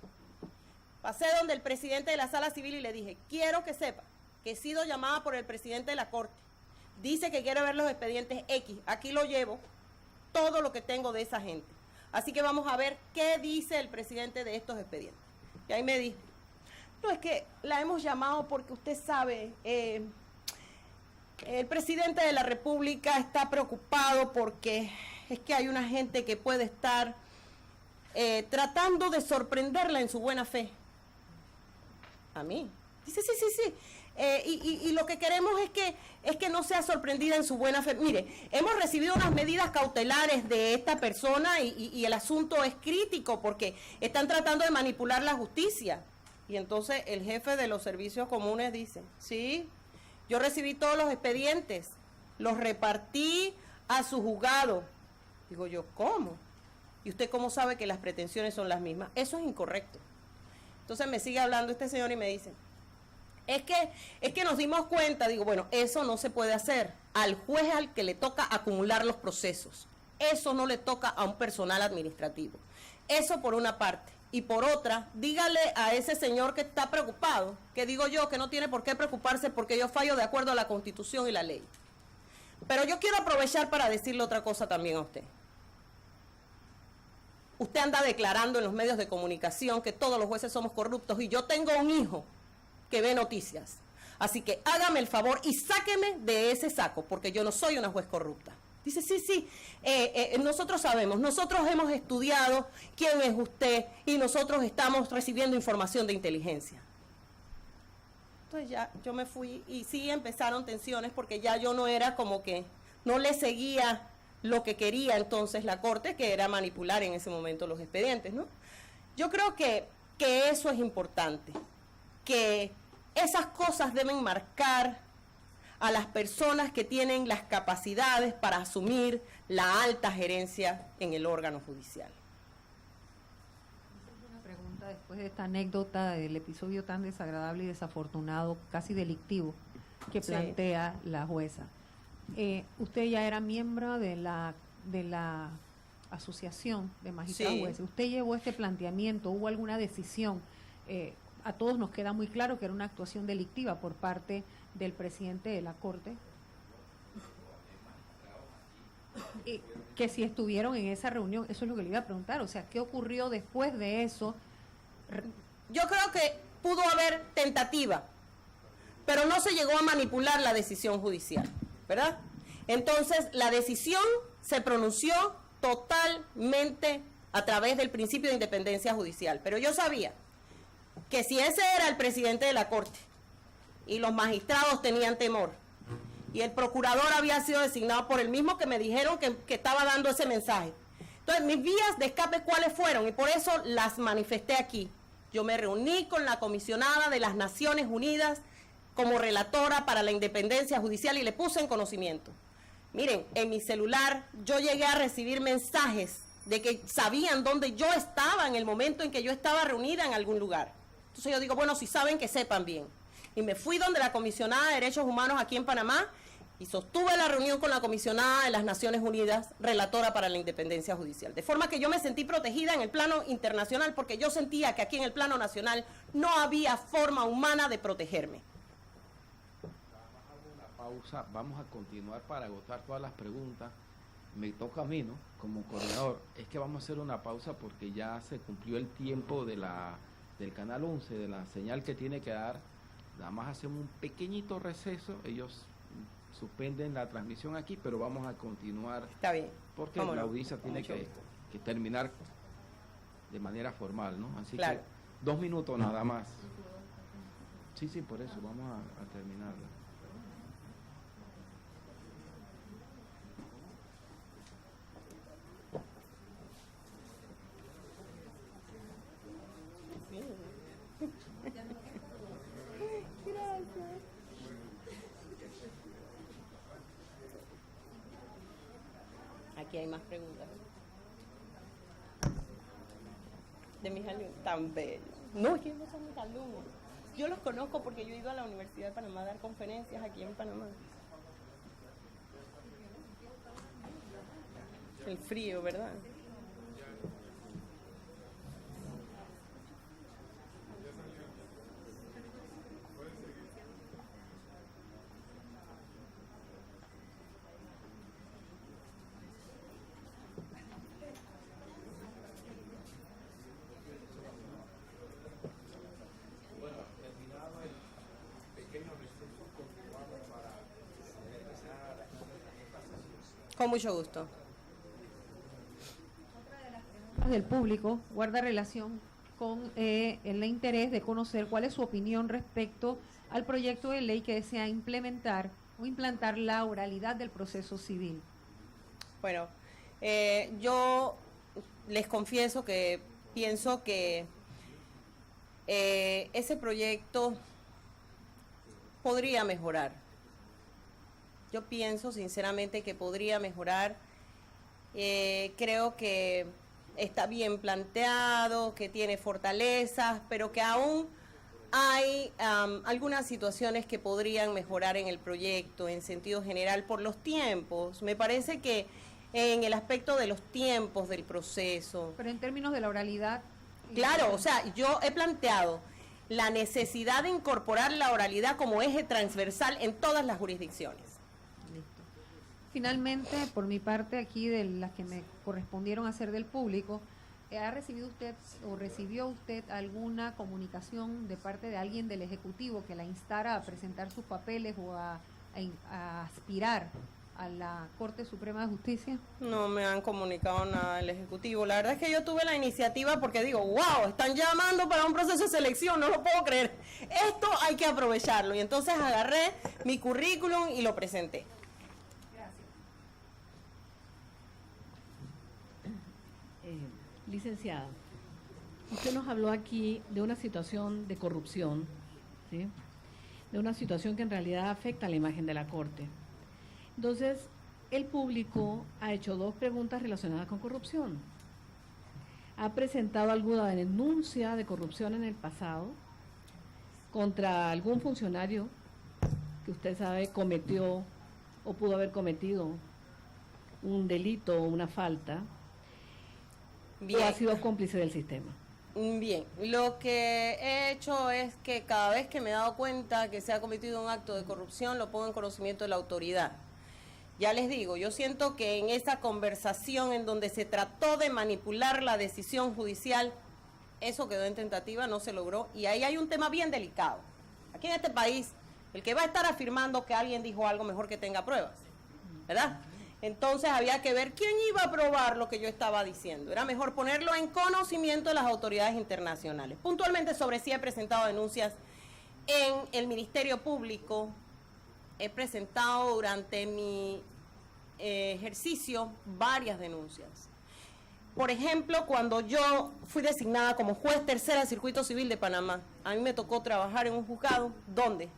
Pasé donde el presidente de la sala civil y le dije, quiero que sepa que he sido llamada por el presidente de la corte. Dice que quiere ver los expedientes X. Aquí lo llevo, todo lo que tengo de esa gente. Así que vamos a ver qué dice el presidente de estos expedientes. Y ahí me dijo, no, es que la hemos llamado porque usted sabe, el presidente de la República está preocupado porque es que hay una gente que puede estar tratando de sorprenderla en su buena fe. A mí. Dice, sí. Y lo que queremos es que no sea sorprendida en su buena fe. Mire, hemos recibido unas medidas cautelares de esta persona y el asunto es crítico porque están tratando de manipular la justicia. Y entonces el jefe de los servicios comunes dice, sí, yo recibí todos los expedientes, los repartí a su juzgado. Digo yo, ¿cómo? ¿Y usted cómo sabe que las pretensiones son las mismas? Eso es incorrecto. Entonces me sigue hablando este señor y me dice, es que nos dimos cuenta, digo, bueno, eso no se puede hacer. Al juez es al que le toca acumular los procesos. Eso no le toca a un personal administrativo. Eso por una parte. Y por otra, dígale a ese señor que está preocupado, que digo yo que no tiene por qué preocuparse porque yo fallo de acuerdo a la Constitución y la ley. Pero yo quiero aprovechar para decirle otra cosa también a usted. Usted anda declarando en los medios de comunicación que todos los jueces somos corruptos y yo tengo un hijo que ve noticias. Así que hágame el favor y sáqueme de ese saco, porque yo no soy una juez corrupta. Dice, sí, nosotros sabemos, nosotros hemos estudiado quién es usted y nosotros estamos recibiendo información de inteligencia. Entonces ya yo me fui y sí empezaron tensiones porque ya yo no era como que, no le seguía lo que quería entonces la corte, que era manipular en ese momento los expedientes, ¿no? Yo creo que eso es importante, que esas cosas deben marcar a las personas que tienen las capacidades para asumir la alta gerencia en el órgano judicial. Una pregunta después de esta anécdota del episodio tan desagradable y desafortunado, casi delictivo, que plantea la jueza. Usted ya era miembro de la Asociación de Magistrados Jueces. Usted llevó este planteamiento, ¿hubo alguna decisión? A todos nos queda muy claro que era una actuación delictiva por parte del presidente de la Corte. Y que si estuvieron en esa reunión, eso es lo que le iba a preguntar, o sea, ¿qué ocurrió después de eso? Yo creo que pudo haber tentativa, pero no se llegó a manipular la decisión judicial, ¿verdad? Entonces, la decisión se pronunció totalmente a través del principio de independencia judicial, pero yo sabía que si ese era el presidente de la Corte y los magistrados tenían temor y el procurador había sido designado por el mismo que me dijeron que estaba dando ese mensaje. Entonces, mis vías de escape, ¿cuáles fueron? Y por eso las manifesté aquí. Yo me reuní con la comisionada de las Naciones Unidas como relatora para la independencia judicial y le puse en conocimiento. Miren, en mi celular yo llegué a recibir mensajes de que sabían dónde yo estaba en el momento en que yo estaba reunida en algún lugar. Entonces yo digo, bueno, si saben, que sepan bien. Y me fui donde la comisionada de Derechos Humanos aquí en Panamá y sostuve la reunión con la comisionada de las Naciones Unidas, relatora para la independencia judicial. De forma que yo me sentí protegida en el plano internacional porque yo sentía que aquí en el plano nacional no había forma humana de protegerme. Pausa, vamos a continuar para agotar todas las preguntas. Me toca a mí, ¿no? Como coordinador, es que vamos a hacer una pausa porque ya se cumplió el tiempo de del canal 11, de la señal que tiene que dar, nada más hacemos un pequeñito receso, ellos suspenden la transmisión aquí, pero vamos a continuar. Está bien. Porque ¿Cómo la no? audiencia tiene que terminar de manera formal, ¿no? Así Claro. que 2 minutos nada más. Sí, sí, por eso vamos a terminarla. Aquí hay más preguntas. De mis alumnos, tan bellos. No, es que no son mis alumnos. Yo los conozco porque yo he ido a la Universidad de Panamá a dar conferencias aquí en Panamá. El frío, ¿verdad? Con mucho gusto. Del público guarda relación con el interés de conocer cuál es su opinión respecto al proyecto de ley que desea implementar o implantar la oralidad del proceso civil. Bueno, yo les confieso que pienso que ese proyecto podría mejorar. Yo pienso sinceramente que podría mejorar. Creo que está bien planteado, que tiene fortalezas, pero que aún hay algunas situaciones que podrían mejorar en el proyecto en sentido general por los tiempos. Me parece que en el aspecto de los tiempos del proceso. Pero en términos de la oralidad... Claro, o sea, yo he planteado la necesidad de incorporar la oralidad como eje transversal en todas las jurisdicciones. Listo. Finalmente, por mi parte aquí, de las que me correspondieron hacer del público, ¿ha recibido usted o recibió usted alguna comunicación de parte de alguien del Ejecutivo que la instara a presentar sus papeles o a aspirar a la Corte Suprema de Justicia? No me han comunicado nada del Ejecutivo. La verdad es que yo tuve la iniciativa porque digo, wow, están llamando para un proceso de selección, no lo puedo creer. Esto hay que aprovecharlo. Y entonces agarré mi currículum y lo presenté. Licenciada, usted nos habló aquí de una situación de corrupción, ¿sí? De una situación que en realidad afecta a la imagen de la Corte. Entonces, el público ha hecho 2 preguntas relacionadas con corrupción. ¿Ha presentado alguna denuncia de corrupción en el pasado contra algún funcionario que usted sabe cometió o pudo haber cometido un delito o una falta? Bien. ¿O ha sido cómplice del sistema? Bien, lo que he hecho es que cada vez que me he dado cuenta que se ha cometido un acto de corrupción, lo pongo en conocimiento de la autoridad. Ya les digo, yo siento que en esa conversación en donde se trató de manipular la decisión judicial, eso quedó en tentativa, no se logró, y ahí hay un tema bien delicado. Aquí en este país, el que va a estar afirmando que alguien dijo algo, mejor que tenga pruebas, ¿verdad? Entonces había que ver quién iba a probar lo que yo estaba diciendo. Era mejor ponerlo en conocimiento de las autoridades internacionales. Puntualmente sobre sí he presentado denuncias en el Ministerio Público. He presentado durante mi ejercicio varias denuncias. Por ejemplo, cuando yo fui designada como juez tercera Circuito Civil de Panamá, a mí me tocó trabajar en un juzgado donde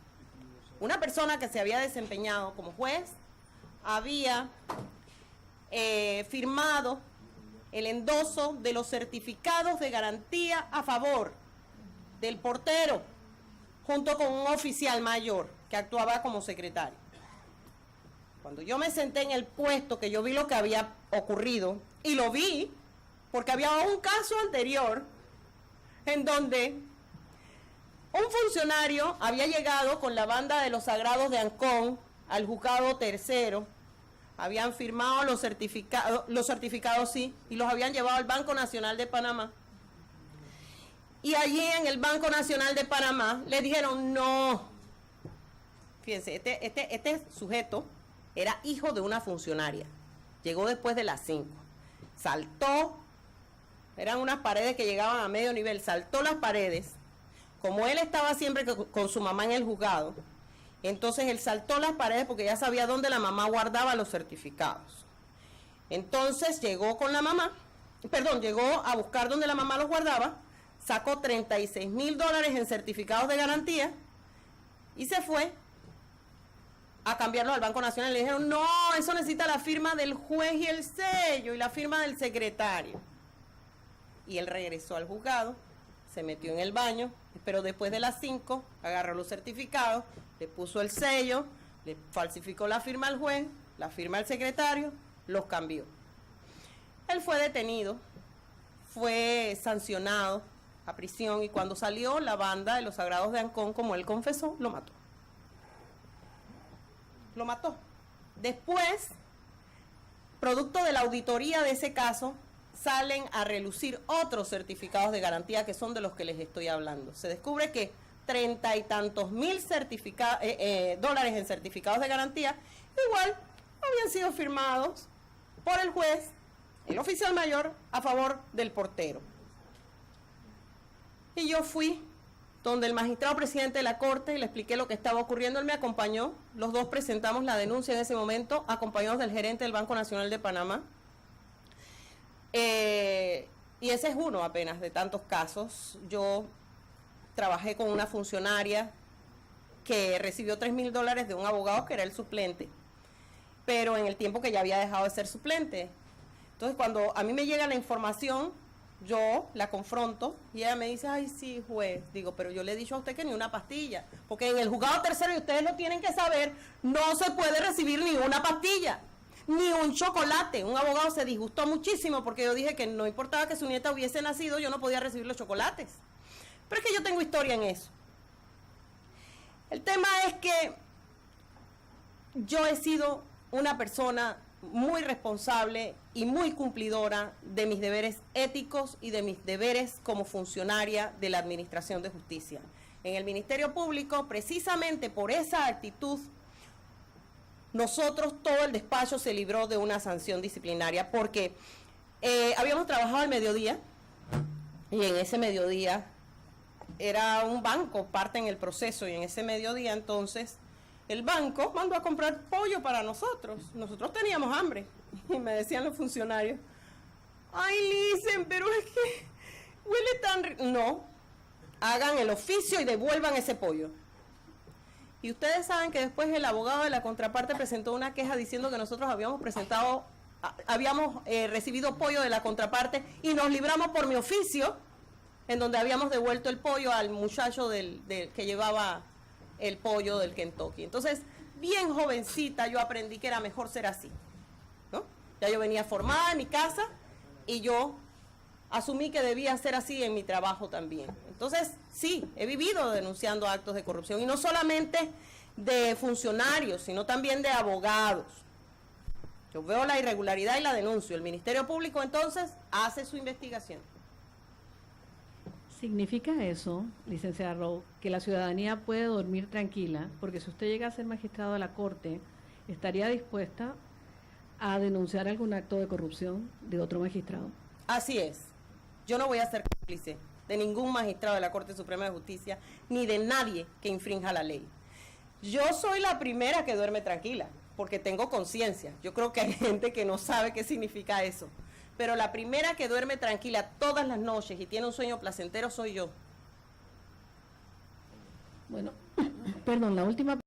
una persona que se había desempeñado como juez había firmado el endoso de los certificados de garantía a favor del portero, junto con un oficial mayor que actuaba como secretario. Cuando yo me senté en el puesto, que yo vi lo que había ocurrido, y lo vi porque había un caso anterior en donde un funcionario había llegado con la banda de los Sagrados de Ancón al juzgado tercero, habían firmado los certificados sí, y los habían llevado al Banco Nacional de Panamá. Y allí en el Banco Nacional de Panamá le dijeron no. Fíjense, este sujeto era hijo de una funcionaria. Llegó después de las 5. Saltó, eran unas paredes que llegaban a medio nivel, saltó las paredes. Como él estaba siempre con su mamá en el juzgado, entonces él saltó las paredes porque ya sabía dónde la mamá guardaba los certificados. Entonces llegó con la mamá, llegó a buscar donde la mamá los guardaba, sacó $36,000 en certificados de garantía y se fue a cambiarlo al Banco Nacional. Le dijeron, no, eso necesita la firma del juez y el sello y la firma del secretario. Y él regresó al juzgado, se metió en el baño, pero después de las 5 agarró los certificados, le puso el sello, le falsificó la firma al juez, la firma al secretario, los cambió. Él fue detenido, fue sancionado a prisión y cuando salió la banda de los Sagrados de Ancón, como él confesó, lo mató. Lo mató. Después, producto de la auditoría de ese caso, salen a relucir otros certificados de garantía que son de los que les estoy hablando. Se descubre que 30 y tantos mil dólares en certificados de garantía igual habían sido firmados por el juez, el oficial mayor, a favor del portero. Y yo fui donde el magistrado presidente de la Corte y le expliqué lo que estaba ocurriendo. Él me acompañó, los dos presentamos la denuncia en ese momento, acompañados del gerente del Banco Nacional de Panamá. Y ese es uno apenas de tantos casos. Yo trabajé con una funcionaria que recibió $3,000 de un abogado que era el suplente, pero en el tiempo que ya había dejado de ser suplente. Entonces, cuando a mí me llega la información, yo la confronto y ella me dice, ay, sí, juez. Digo, pero yo le he dicho a usted que ni una pastilla, porque en el juzgado tercero, y ustedes lo tienen que saber, no se puede recibir ni una pastilla, ni un chocolate. Un abogado se disgustó muchísimo porque yo dije que no importaba que su nieta hubiese nacido, yo no podía recibir los chocolates. Pero es que yo tengo historia en eso. El tema es que yo he sido una persona muy responsable y muy cumplidora de mis deberes éticos y de mis deberes como funcionaria de la Administración de Justicia. En el Ministerio Público, precisamente por esa actitud, nosotros, todo el despacho se libró de una sanción disciplinaria porque habíamos trabajado al mediodía y en ese mediodía era un banco parte en el proceso y en ese mediodía entonces el banco mandó a comprar pollo para nosotros. Nosotros teníamos hambre y me decían los funcionarios, ay, Licen, pero es que huele tan rico. No, hagan el oficio y devuelvan ese pollo. Y ustedes saben que después el abogado de la contraparte presentó una queja diciendo que nosotros habíamos recibido pollo de la contraparte y nos libramos por mi oficio, en donde habíamos devuelto el pollo al muchacho que llevaba el pollo del Kentucky. Entonces, bien jovencita, yo aprendí que era mejor ser así, ¿no? Ya yo venía formada en mi casa y yo asumí que debía ser así en mi trabajo también. Entonces, sí, he vivido denunciando actos de corrupción, y no solamente de funcionarios, sino también de abogados. Yo veo la irregularidad y la denuncio. El Ministerio Público, entonces, hace su investigación. ¿Significa eso, licenciada Rowe, que la ciudadanía puede dormir tranquila? Porque si usted llega a ser magistrado de la Corte, ¿estaría dispuesta a denunciar algún acto de corrupción de otro magistrado? Así es. Yo no voy a ser cómplice de ningún magistrado de la Corte Suprema de Justicia, ni de nadie que infrinja la ley. Yo soy la primera que duerme tranquila, porque tengo conciencia. Yo creo que hay gente que no sabe qué significa eso. Pero la primera que duerme tranquila todas las noches y tiene un sueño placentero soy yo. Bueno, perdón, la última